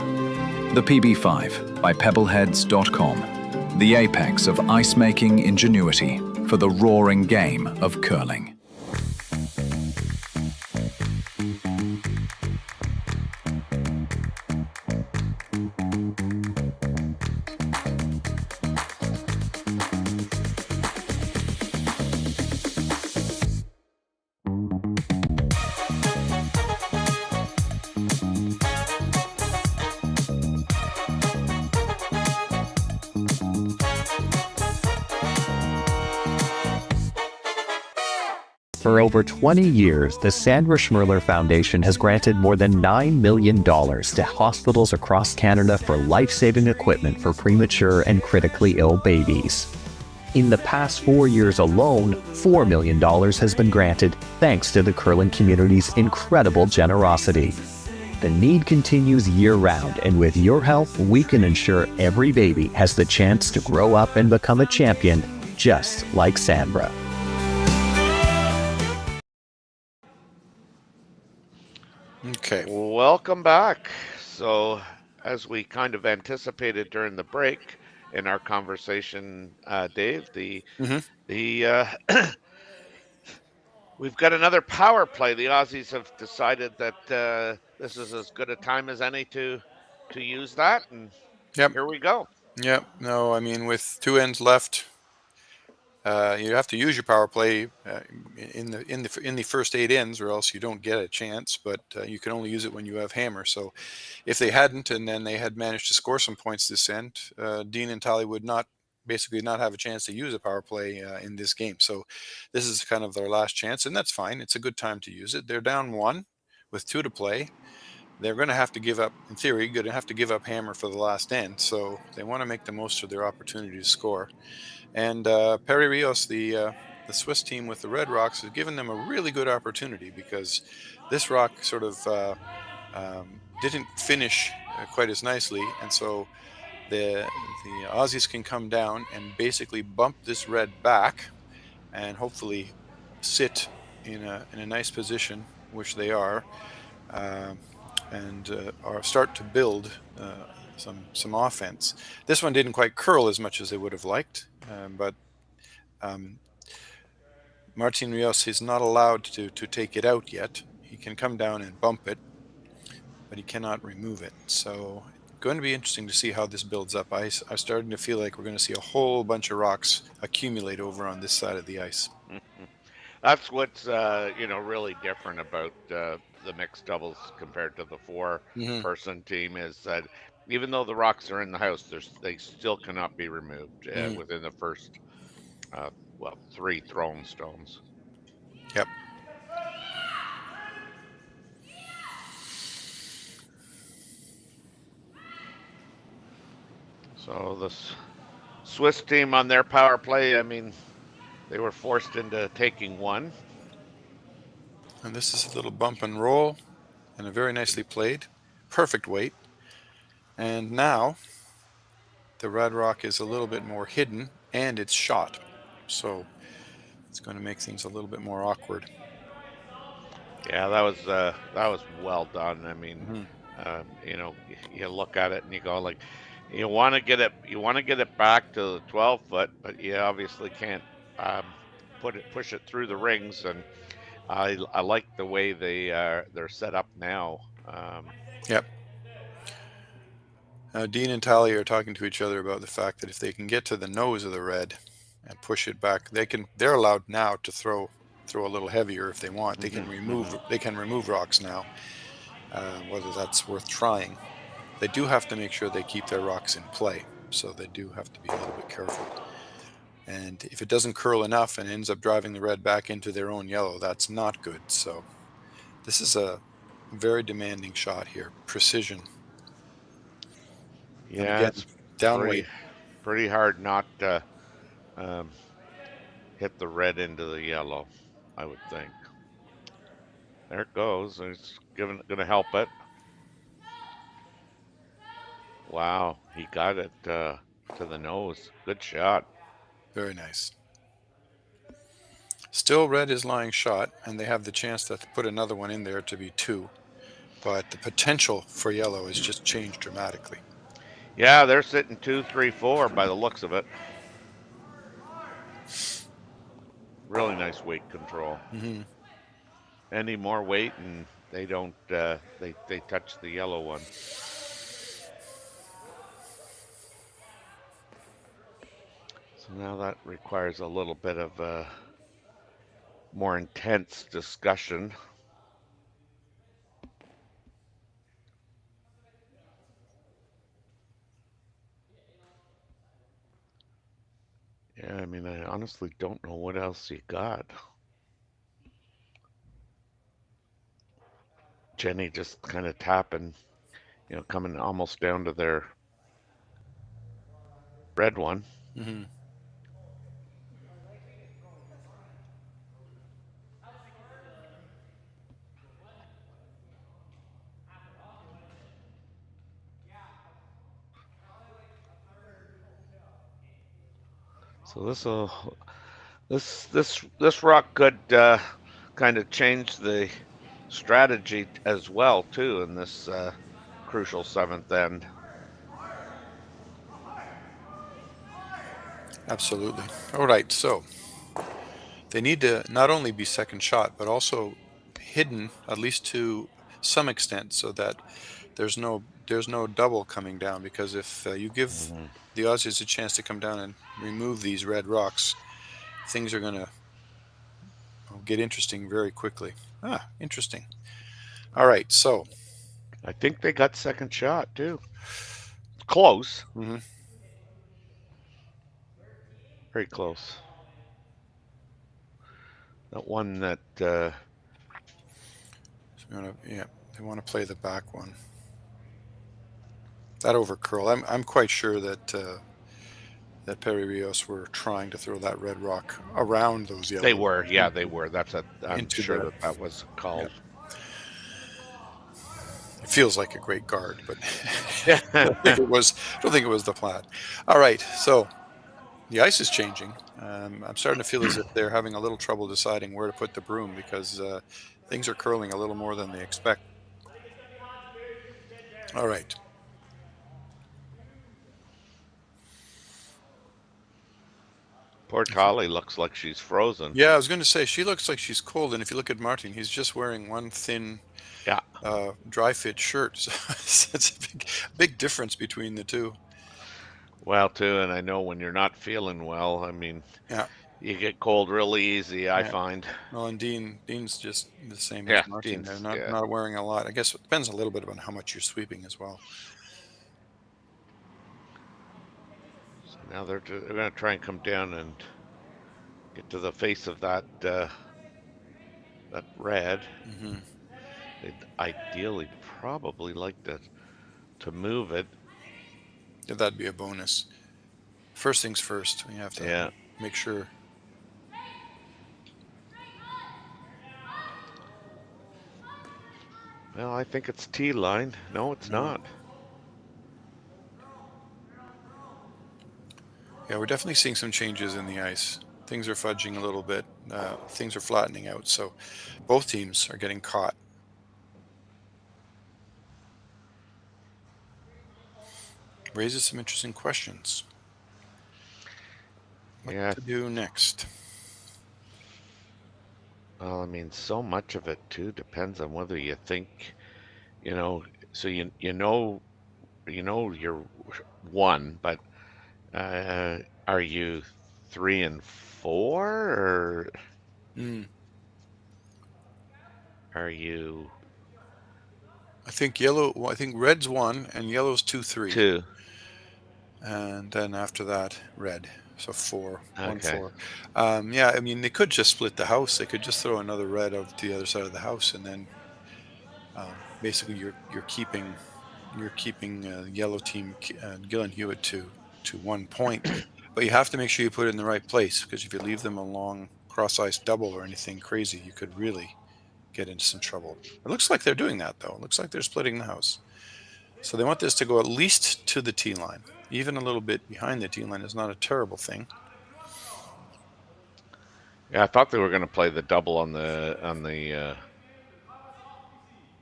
The PB5 by Pebbleheads.com, the apex of ice-making ingenuity for the roaring game of curling. For over 20 years, the Sandra Schmirler Foundation has granted more than $9 million to hospitals across Canada for life-saving equipment for premature and critically ill babies. In the past 4 years alone, $4 million has been granted thanks to the curling community's incredible generosity. The need continues year-round, and with your help, we can ensure every baby has the chance to grow up and become a champion, just like Sandra. Okay. Welcome back. So, as we kind of anticipated during the break in our conversation, Dave, we've got another power play. The Aussies have decided that this is as good a time as any to use that, and here we go. Yep. No, I mean, with 2 ends left, you have to use your power play in the first 8 ends, or else you don't get a chance. But you can only use it when you have hammer. So, if they hadn't, and then they had managed to score some points this end, Dean and Tahli would basically not have a chance to use a power play in this game. So, this is kind of their last chance, and that's fine. It's a good time to use it. They're down 1 with 2 to play. They're going to have to give up, in theory, going to have to give up hammer for the last end. So, they want to make the most of their opportunity to score. And Perret Rios, the Swiss team with the Red Rocks, has given them a really good opportunity, because this rock sort of didn't finish quite as nicely, and so the Aussies can come down and basically bump this red back, and hopefully sit in a nice position, which they are, and start to build some offense. This one didn't quite curl as much as they would have liked. But Martin Rios is not allowed to take it out yet. He can come down and bump it, but he cannot remove it. So going to be interesting to see how this builds up. I'm starting to feel like we're going to see a whole bunch of rocks accumulate over on this side of the ice. That's what's really different about the mixed doubles compared to the 4-person team, is that even though the rocks are in the house, they still cannot be removed within the first 3 thrown stones. Yep. So the Swiss team on their power play, I mean, they were forced into taking 1. And this is a little bump and roll, and a very nicely played. Perfect weight. And now the red rock is a little bit more hidden, and it's shot. So it's going to make things a little bit more awkward. Yeah, that was well done. I mean, you look at it and you go, like, you want to get it back to the 12 foot, but you obviously can't push it through the rings. And I like the way they're set up now. Yep. Dean and Tahli are talking to each other about the fact that if they can get to the nose of the red and push it back, they're allowed now to throw a little heavier if they want. They can remove rocks now, whether that's worth trying. they do have to make sure they keep their rocks in play. So they do have to be a little bit careful. And if it doesn't curl enough and ends up driving the red back into their own yellow, that's not good. So this is a very demanding shot here. Precision. Yeah, and again, it's down pretty, weight. pretty hard not to hit the red into the yellow, I would think. There it goes. It's going to help it. Wow, he got it to the nose. Good shot. Very nice. Still red is lying shot, and they have the chance to put another one in there to be 2. But the potential for yellow has just changed dramatically. Yeah, they're sitting 2, 3, 4 by the looks of it. Really nice weight control. Mm-hmm. Any more weight and they don't they touch the yellow one. So now that requires a little bit of a more intense discussion. Yeah, I mean, I honestly don't know what else you got. Jenny just kind of tapping, you know, coming almost down to their red one. Mm-hmm. So this rock could kind of change the strategy as well too in this crucial 7th end. Absolutely. All right, so they need to not only be second shot, but also hidden, at least to some extent, so that there's no double coming down. Because if you give the Aussies a chance to come down and remove these red rocks, things are going to get interesting very quickly. Interesting. All right, so I think they got second shot too. Close. Mm-hmm. Very close. That one that they want to play the back one. That over curl. I'm quite sure that that Perret Rios were trying to throw that red rock around those yellow. They were, yeah, they were. I'm sure that. that was called. Yeah. It feels like a great guard, but I don't think it was the plan. All right, so the ice is changing. I'm starting to feel as if they're having a little trouble deciding where to put the broom because things are curling a little more than they expect. All right. Poor Tahli looks like she's frozen. Yeah, I was going to say, she looks like she's cold, and if you look at Martin, he's just wearing one thin dry fit shirt. So it's a big difference between the two. Well, too, and I know when you're not feeling well, I mean, you get cold really easy, I find. Well, and Dean's just the same as Martin. They're not wearing a lot. I guess it depends a little bit on how much you're sweeping as well. So now they're going to try and come down and get to the face of that that red. Mm-hmm. They'd ideally probably like to move it. Yeah, that'd be a bonus. First things first. We have to make sure. Well, I think it's T-line. No, it's not. Yeah, we're definitely seeing some changes in the ice. Things are fudging a little bit. Things are flattening out. So both teams are getting caught. Raises some interesting questions. What to do next? Well, I mean, so much of it too depends on whether you think, so you know you're 1, but are you 3 and 4, or are you I think red's 1 and yellow's 2-3. 2. And then after that, red. So 4, 1, Okay. 4. Yeah, I mean, they could just split the house. They could just throw another red over to the other side of the house, and then basically you're keeping yellow team Gill and Hewitt to 1 point. But you have to make sure you put it in the right place, because if you leave them along cross ice double or anything crazy, you could really get into some trouble. It looks like they're doing that, though. It looks like they're splitting the house. So they want this to go at least to the tee line. Even a little bit behind the tee line is not a terrible thing. Yeah, I thought they were going to play the double on the. I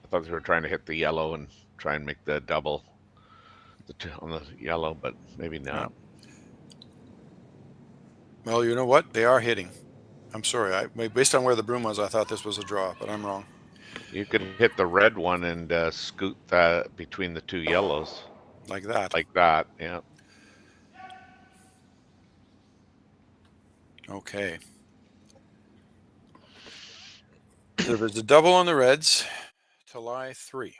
thought they were trying to hit the yellow and try and make the double on the yellow, but maybe not. No. Well, you know what? They are hitting. I'm sorry. Based on where the broom was, I thought this was a draw, but I'm wrong. You could hit the red one and scoot that between the 2 yellows. Like that. Like that, yeah. Okay. So there's a double on the reds. Tahli 3.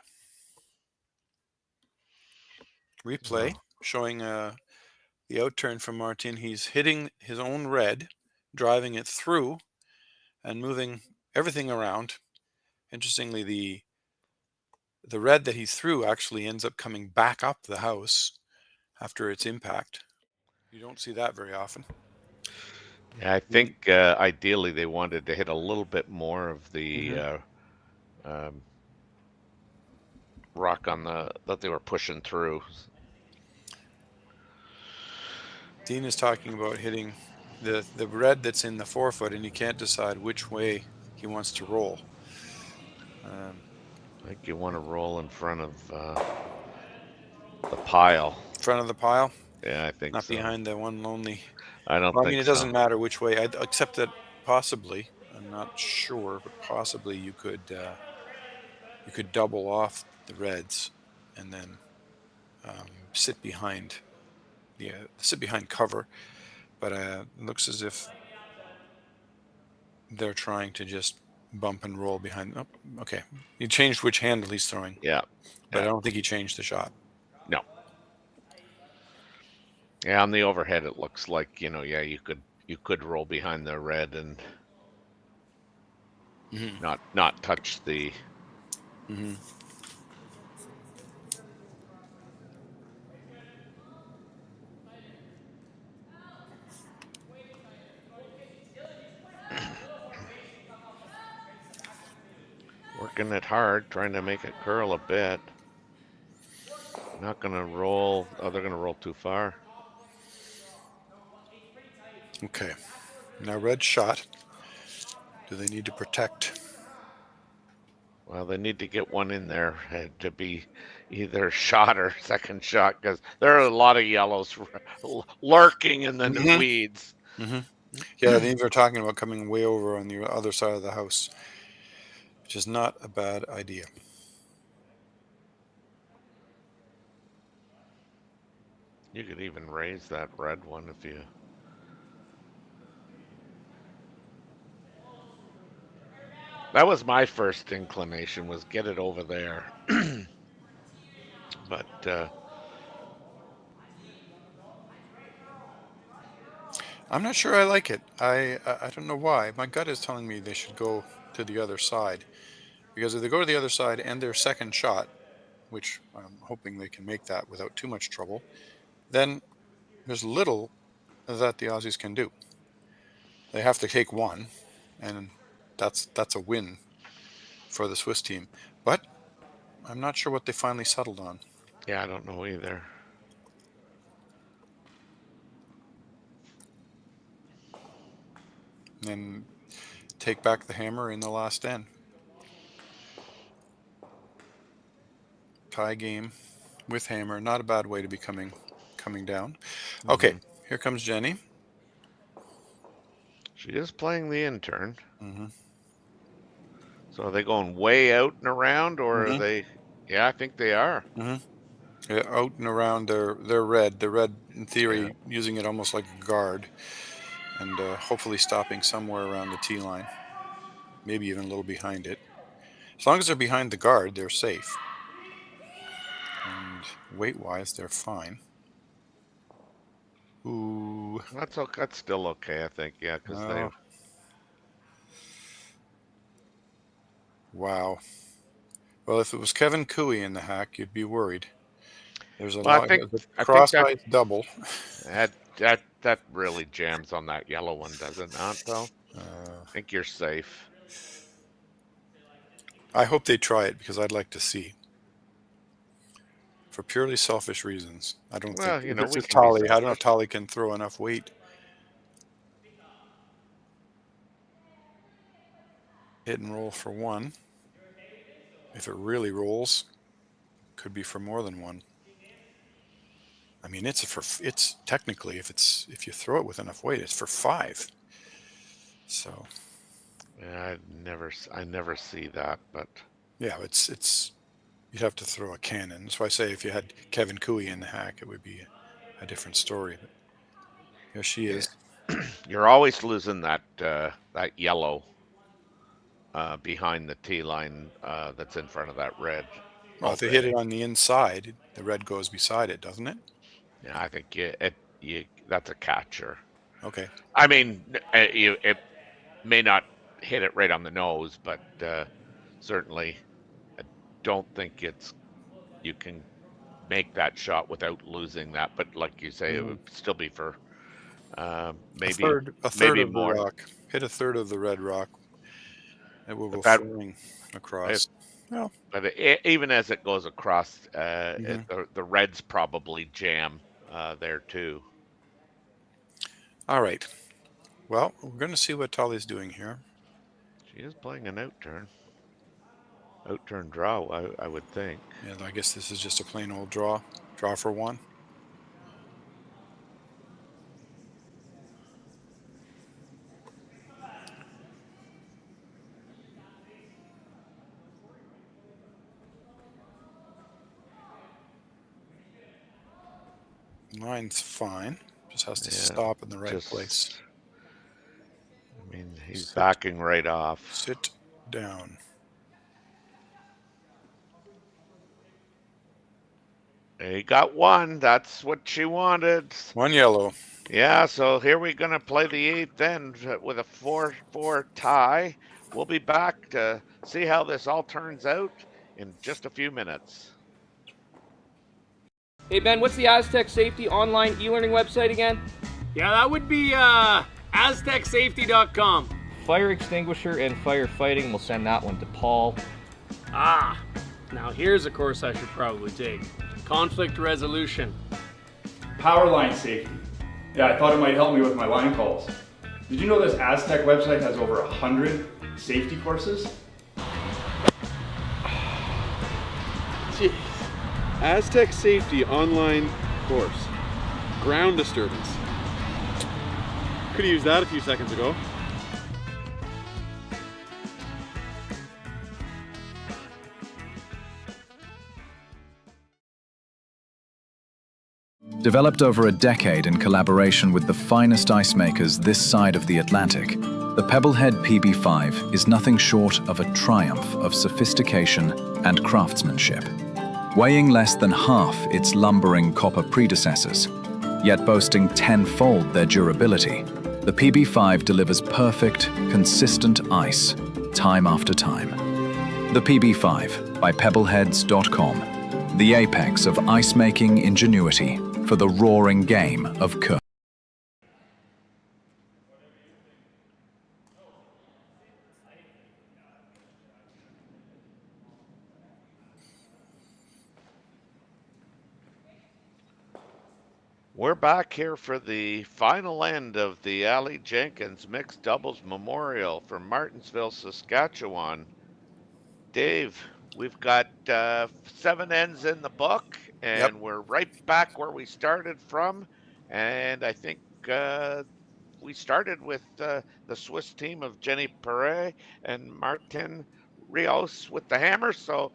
Replay showing the outturn from Martin. He's hitting his own red, driving it through, and moving everything around. Interestingly, the red that he threw actually ends up coming back up the house after its impact. You don't see that very often. Yeah, I think ideally they wanted to hit a little bit more of the rock on that they were pushing through. Dean is talking about hitting the red that's in the 4-foot, and he can't decide which way he wants to roll. I think you want to roll in front of the pile. Front of the pile? Yeah, I think Not so. behind the one lonely. I don't Well, think I mean, it doesn't matter which way, except that possibly, I'm not sure, but possibly you could double off the reds and then sit behind cover. But it looks as if they're trying to just bump and roll behind. Oh, okay. He changed which handle he's throwing. Yeah. But I don't think he changed the shot. No. Yeah, on the overhead it looks like, you could roll behind the red and not touch the working it hard, trying to make it curl a bit. Not gonna roll. Oh, they're gonna roll too far. Okay. Now red shot. Do they need to protect? Well, they need to get one in there to be either shot or second shot, because there are a lot of yellows lurking in the weeds. Yeah, these are talking about coming way over on the other side of the house, which is not a bad idea. You could even raise that red one if you... That was my first inclination, was get it over there. But I'm not sure I like it. I don't know why. My gut is telling me they should go to the other side, because if they go to the other side and their second shot, which I'm hoping they can make that without too much trouble, then there's little that the Aussies can do. They have to take one, and that's a win for the Swiss team. But I'm not sure what they finally settled on. yeah, I don't know either. And take back the hammer in the last end. Tie game with hammer. Not a bad way to be coming down. Okay, here comes Jenny. She is playing the intern. So are they going way out and around, or are they... Yeah, I think they are. Yeah, out and around their red. The red, in theory, using it almost like a guard. And hopefully stopping somewhere around the tee line. Maybe even a little behind it. As long as they're behind the guard, they're safe. weight-wise, they're fine. Ooh. That's okay. That's still okay, I think. Yeah, because they. Wow. Well, if it was Kevin Cooey in the hack, you'd be worried. There's a Well, lot. I think Cross-eyed double. That really jams on that yellow one, does it not? Though. I think you're safe. I hope they try it because I'd like to see. For purely selfish reasons, I don't think. You know, it's Tahli. I don't know if Tahli can throw enough weight. Hit and roll for one. If it really rolls, could be for more than one. I mean, it's technically if you throw it with enough weight, it's for 5. So. Yeah, I never see that, but. Yeah, it's. You'd have to throw a cannon. That's why I say if you had Kevin Cooey in the hack, it would be a different story. But here she is. You're always losing that yellow behind the tee line that's in front of that red. Well, if they hit it on the inside, the red goes beside it, doesn't it? Yeah, I think that's a catcher. Okay. I mean, it may not hit it right on the nose, but certainly. Don't think you can make that shot without losing that, but like you say, it would still be for maybe a third maybe of more. The rock. Hit a third of the red rock. It will go flying across. Well, but even as it goes across, the reds probably jam there too. All right. Well, we're going to see what Tahli's doing here. She is playing an outturn. Outturn draw, I would think. Yeah, I guess this is just a plain old draw. Draw for one. Line's fine. Just has to stop in the right place. I mean, he's backing right off. Sit down. He got one. That's what she wanted. One yellow. Yeah, so here we're going to play the 8th end with a 4-4 tie. We'll be back to see how this all turns out in just a few minutes. Hey Ben, what's the Aztec Safety online e-learning website again? Yeah, that would be aztecsafety.com. Fire extinguisher and firefighting, we'll send that one to Paul. Now here's a course I should probably take. Conflict resolution. Power line safety. Yeah, I thought it might help me with my line calls. Did you know this Aztec website has over 100 safety courses? Jeez. Aztec Safety online course. Ground disturbance. Could have used that a few seconds ago. Developed over a decade in collaboration with the finest ice makers this side of the Atlantic, the Pebblehead PB5 is nothing short of a triumph of sophistication and craftsmanship. Weighing less than half its lumbering copper predecessors, yet boasting tenfold their durability, the PB5 delivers perfect, consistent ice, time after time. The PB5 by Pebbleheads.com, the apex of ice-making ingenuity for the roaring game of curling. We're back here for the final end of the Aly Jenkins Mixed Doubles Memorial from Martensville, Saskatchewan. Dave, we've got 7 ends in the book, and we're right back where we started from. And I think we started with the Swiss team of Jenny Perret and Martin Rios with the hammer. So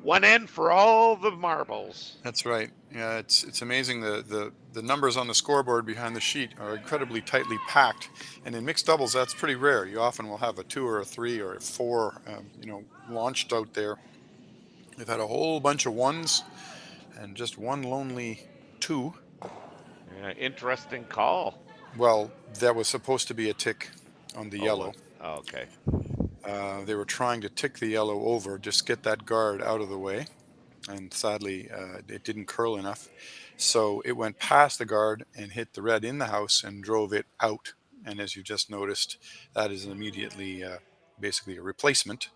1 end for all the marbles. That's right. Yeah, it's amazing. The numbers on the scoreboard behind the sheet are incredibly tightly packed, and in mixed doubles that's pretty rare. You often will have a 2 or a 3 or a 4 launched out there. They've had a whole bunch of 1s and just one lonely 2. Yeah, interesting call. Well, that was supposed to be a tick on the Oh, yellow. okay. They were trying to tick the yellow over, just get that guard out of the way. And sadly, it didn't curl enough. So it went past the guard and hit the red in the house and drove it out. And as you just noticed, that is immediately basically a replacement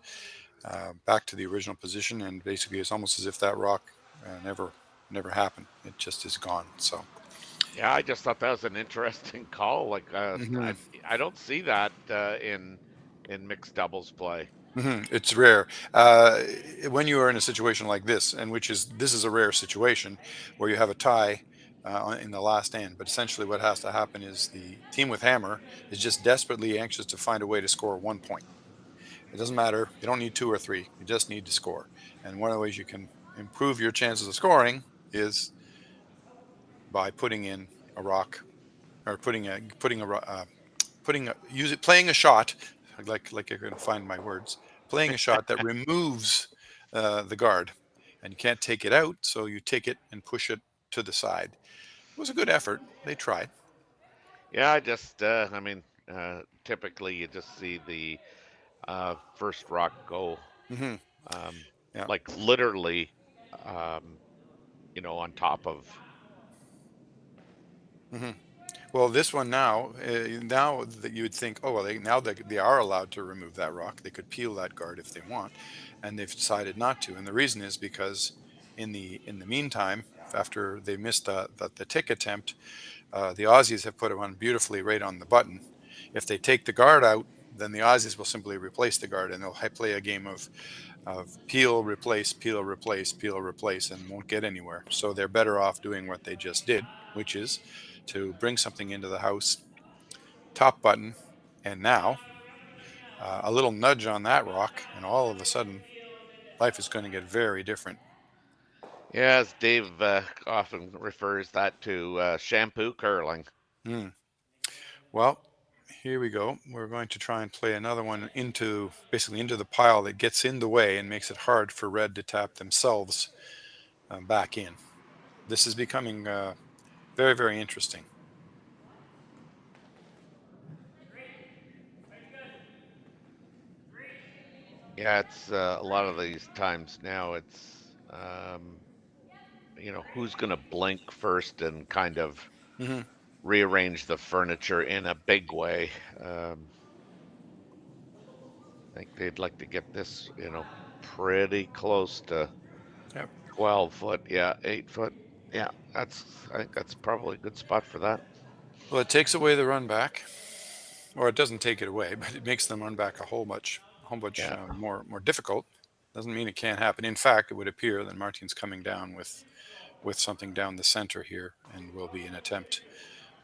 back to the original position. And basically, it's almost as if that rock never happened. It just is gone. So. Yeah, I just thought that was an interesting call. Like, Mhm. I don't see that in mixed doubles play. It's rare when you are in a situation like this, and this is a rare situation where you have a tie in the last end. But essentially, what has to happen is the team with hammer is just desperately anxious to find a way to score 1 point. It doesn't matter. You don't need 2 or 3. You just need to score. And one of the ways you can improve your chances of scoring is by putting in a rock, or playing a shot. Like you're going to find my words. Playing a shot that removes the guard, and you can't take it out, so you take it and push it to the side. It was a good effort. They tried. Yeah, I just, I mean, typically you just see the first rock go, Mm-hmm. Yeah. like literally, on top of. Mm-hmm. Well, this one now that you would think, oh well, now they are allowed to remove that rock. They could peel that guard if they want, and they've decided not to. And the reason is because in the meantime, after they missed the tick attempt, the Aussies have put it on beautifully right on the button. If they take the guard out, then the Aussies will simply replace the guard, and they'll play a game of peel, replace, peel, replace, peel, replace, and won't get anywhere. So they're better off doing what they just did, which is to bring something into the house, top button, and now a little nudge on that rock, and all of a sudden, life is going to get very different. Yeah, as Dave often refers that to shampoo curling. Well, here we go. We're going to try and play another one into the pile that gets in the way and makes it hard for red to tap themselves back in. This is becoming very, very interesting. Yeah, it's a lot of these times now. It's who's going to blink first and kind of rearrange the furniture in a big way. I think they'd like to get this, pretty close to 12 foot. Yeah, 8 foot. Yeah, I think that's probably a good spot for that. Well, it takes away the run back, or it doesn't take it away, but it makes them run back a whole much more difficult. Doesn't mean it can't happen. In fact, it would appear that Martin's coming down with something down the center here, and will be an attempt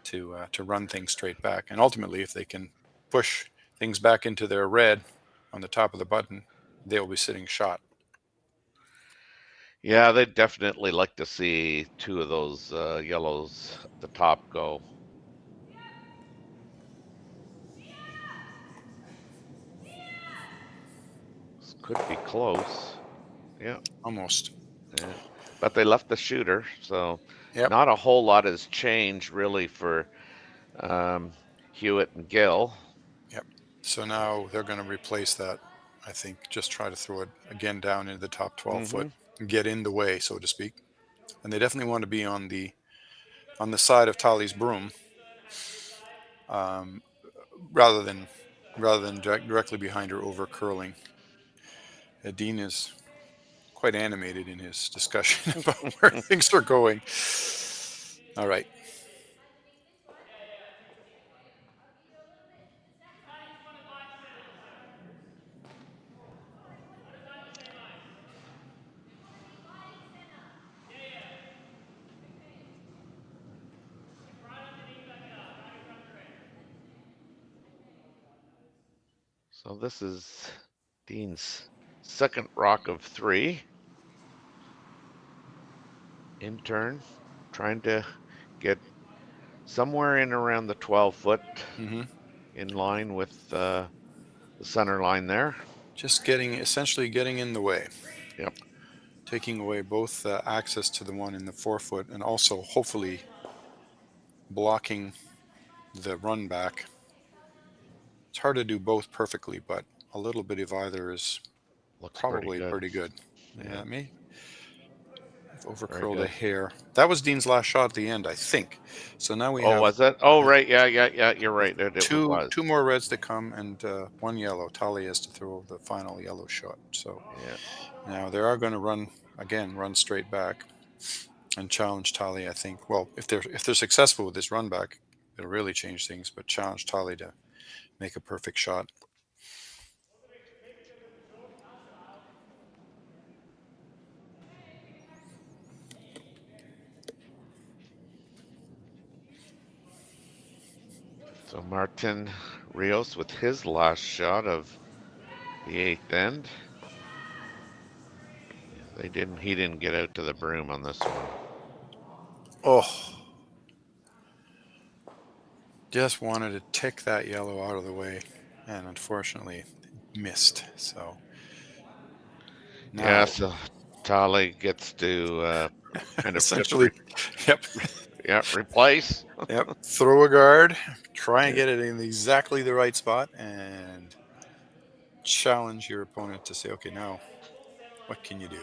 to run things straight back. And ultimately, if they can push things back into their red on the top of the button, they'll be sitting shot. Yeah, they'd definitely like to see 2 of those yellows at the top go. This could be close. Yeah. Almost. Yeah. But they left the shooter, so Yep. Not a whole lot has changed really for Hewitt and Gill. Yep. So now they're going to replace that. I think just try to throw it again down into the top 12 foot and get in the way, so to speak. And they definitely want to be on the side of Tahli's broom, rather than directly behind her over curling. Dean is quite animated in his discussion about where things are going. All right. So this is Dean's second rock of 3. In turn, trying to get somewhere in around the 12 foot in line with the center line there. Just essentially getting in the way. Yep. taking away both access to the one in the forefoot and also hopefully blocking the run back. It's hard to do both perfectly, but a little bit of either is Looks probably pretty pretty good. good. Yeah. Me. I've Very overcurled a good. hair. That was Dean's last shot at the end, I think. So now we Oh, have was it? Oh, right. Yeah. You're right. It two was. more reds to come and one yellow. Tahli has to throw the final yellow shot. So Yeah. now they are going to run straight back and challenge Tahli, I think. Well, if they're successful with this run back, it'll really change things, but challenge Tahli to make a perfect shot. So Martin Rios with his last shot of the 8th end. He didn't get out to the broom on this one. Oh. Just wanted to tick that yellow out of the way, and unfortunately missed. So now, Yeah, so Tahli gets to kind of essentially, replace. throw a guard, try and get it in exactly the right spot, and challenge your opponent to say, okay, now what can you do?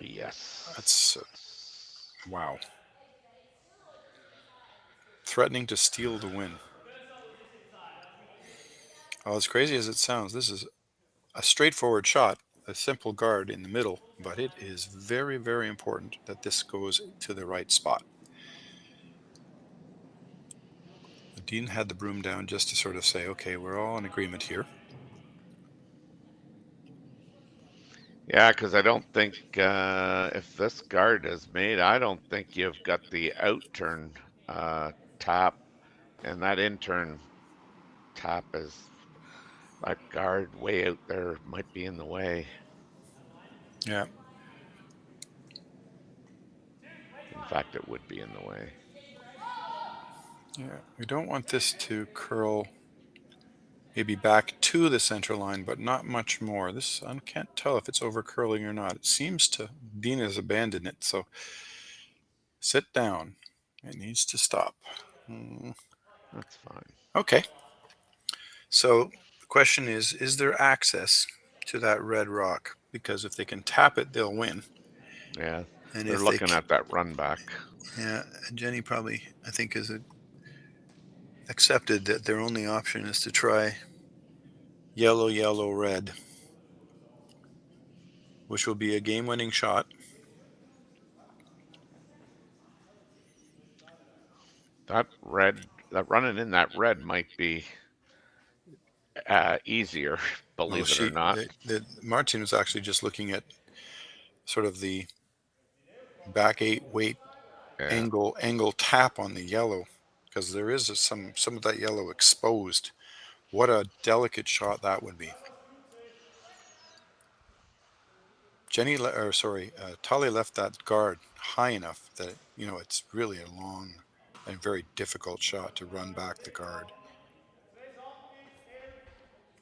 Yes. That's wow. Threatening to steal the win. Well, as crazy as it sounds, this is a straightforward shot, a simple guard in the middle, but it is very, very important that this goes to the right spot. Dean had the broom down just to sort of say, okay, we're all in agreement here. Yeah, because I don't think if this guard is made, I don't think you've got the out turn tap, and that in turn tap is that guard way out there might be in the way. Yeah. In fact, it would be in the way. Yeah, we don't want this to curl maybe back to the center line, but not much more. This, I can't tell if it's over curling or not. It seems to, Dean has abandoned it. So sit down. It needs to stop. That's fine. Okay. So the question is there access to that red rock? Because if they can tap it, they'll win. Yeah, And they're looking at that run back. Yeah, Jenny probably, I think, has accepted that their only option is to try yellow, yellow, red, which will be a game-winning shot. That running in that red might be easier, believe it or not. Martin was actually just looking at sort of the back 8 weight angle tap on the yellow, because there is some of that yellow exposed. What a delicate shot that would be. Tahli left that guard high enough that it's really a long and very difficult shot to run back the guard.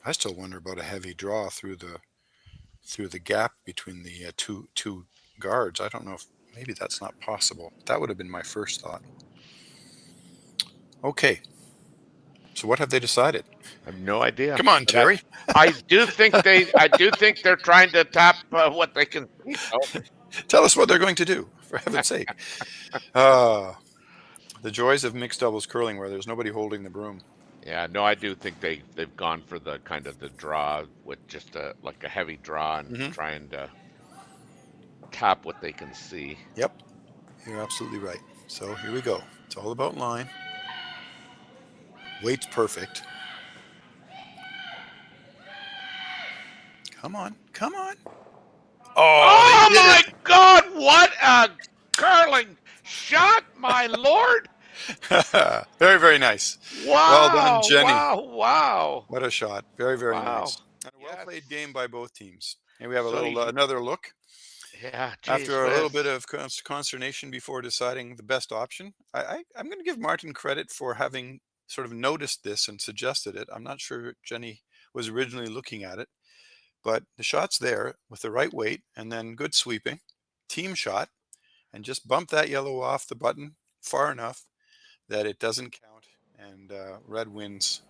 I still wonder about a heavy draw through the gap between the two guards. I don't know if maybe that's not possible. That would have been my first thought. Okay. So what have they decided? I have no idea. Come on, Terry. I do think they're trying to tap what they can see. Tell us what they're going to do, for heaven's sake. The joys of mixed doubles curling where there's nobody holding the broom. Yeah, no, I do think they've gone for the kind of the draw with just like a heavy draw and trying to tap what they can see. Yep, you're absolutely right. So here we go. It's all about line. Weight's perfect. Come on. Oh my God! What a curling shot, my lord! Very, very nice. Wow! Well done, Jenny. Wow! What a shot! Very, very nice. And a well played game by both teams. And we have another look. Yeah. After a little bit of consternation before deciding the best option, I'm going to give Martin credit for having sort of noticed this and suggested it. I'm not sure Jenny was originally looking at it, but the shot's there with the right weight and then good sweeping. team shot and just bump that yellow off the button far enough that it doesn't count, and red wins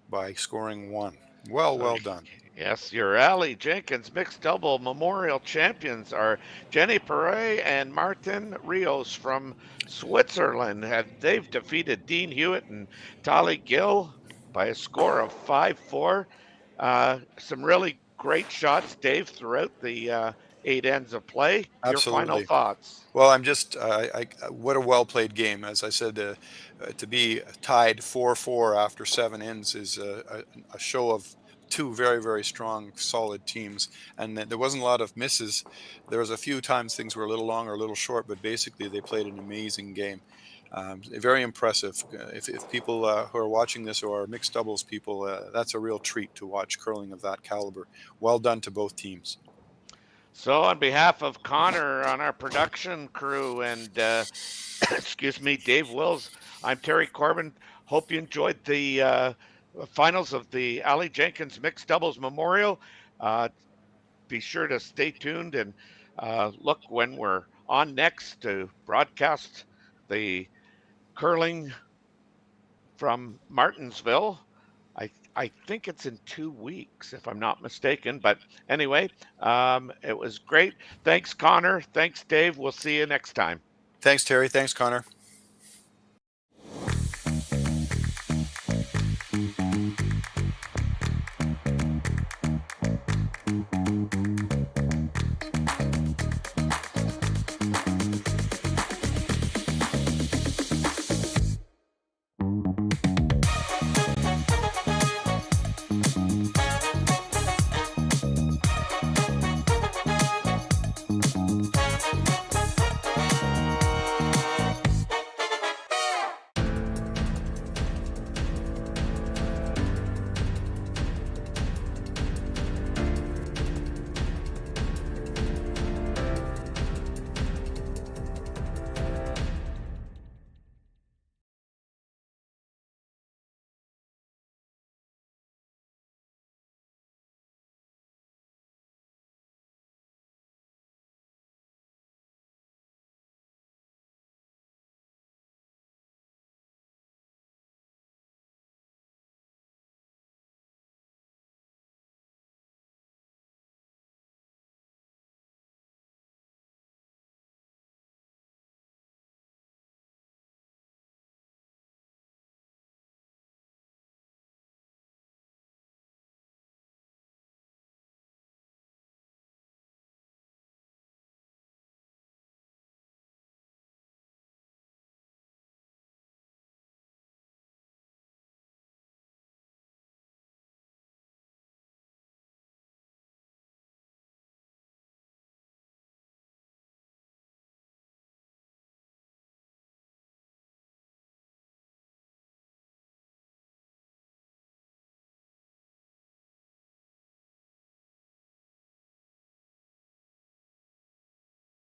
by scoring 1. Well done. Yes, your Aly Jenkins mixed double memorial champions are Jenny Perret and Martin Rios from Switzerland. They've defeated Dean Hewitt and Tahli Gill by a score of 5-4. Some really great shots, Dave, throughout the 8 ends of play. Absolutely. Your final thoughts? Well, I'm just, what a well-played game. As I said, to be tied 4-4 after 7 ends is a show of 2 very, very strong, solid teams. And there wasn't a lot of misses. There was a few times things were a little long or a little short, but basically they played an amazing game. Very impressive. If people who are watching this or are mixed doubles people, that's a real treat to watch curling of that caliber. Well done to both teams. So on behalf of Connor on our production crew and excuse me, Dave Wills, I'm Terry Corbin. Hope you enjoyed the finals of the Aly Jenkins Mixed Doubles Memorial. Be sure to stay tuned and look when we're on next to broadcast the curling from Martensville. I think it's in 2 weeks, if I'm not mistaken. But anyway, it was great. Thanks, Connor. Thanks, Dave. We'll see you next time. Thanks, Terry. Thanks, Connor.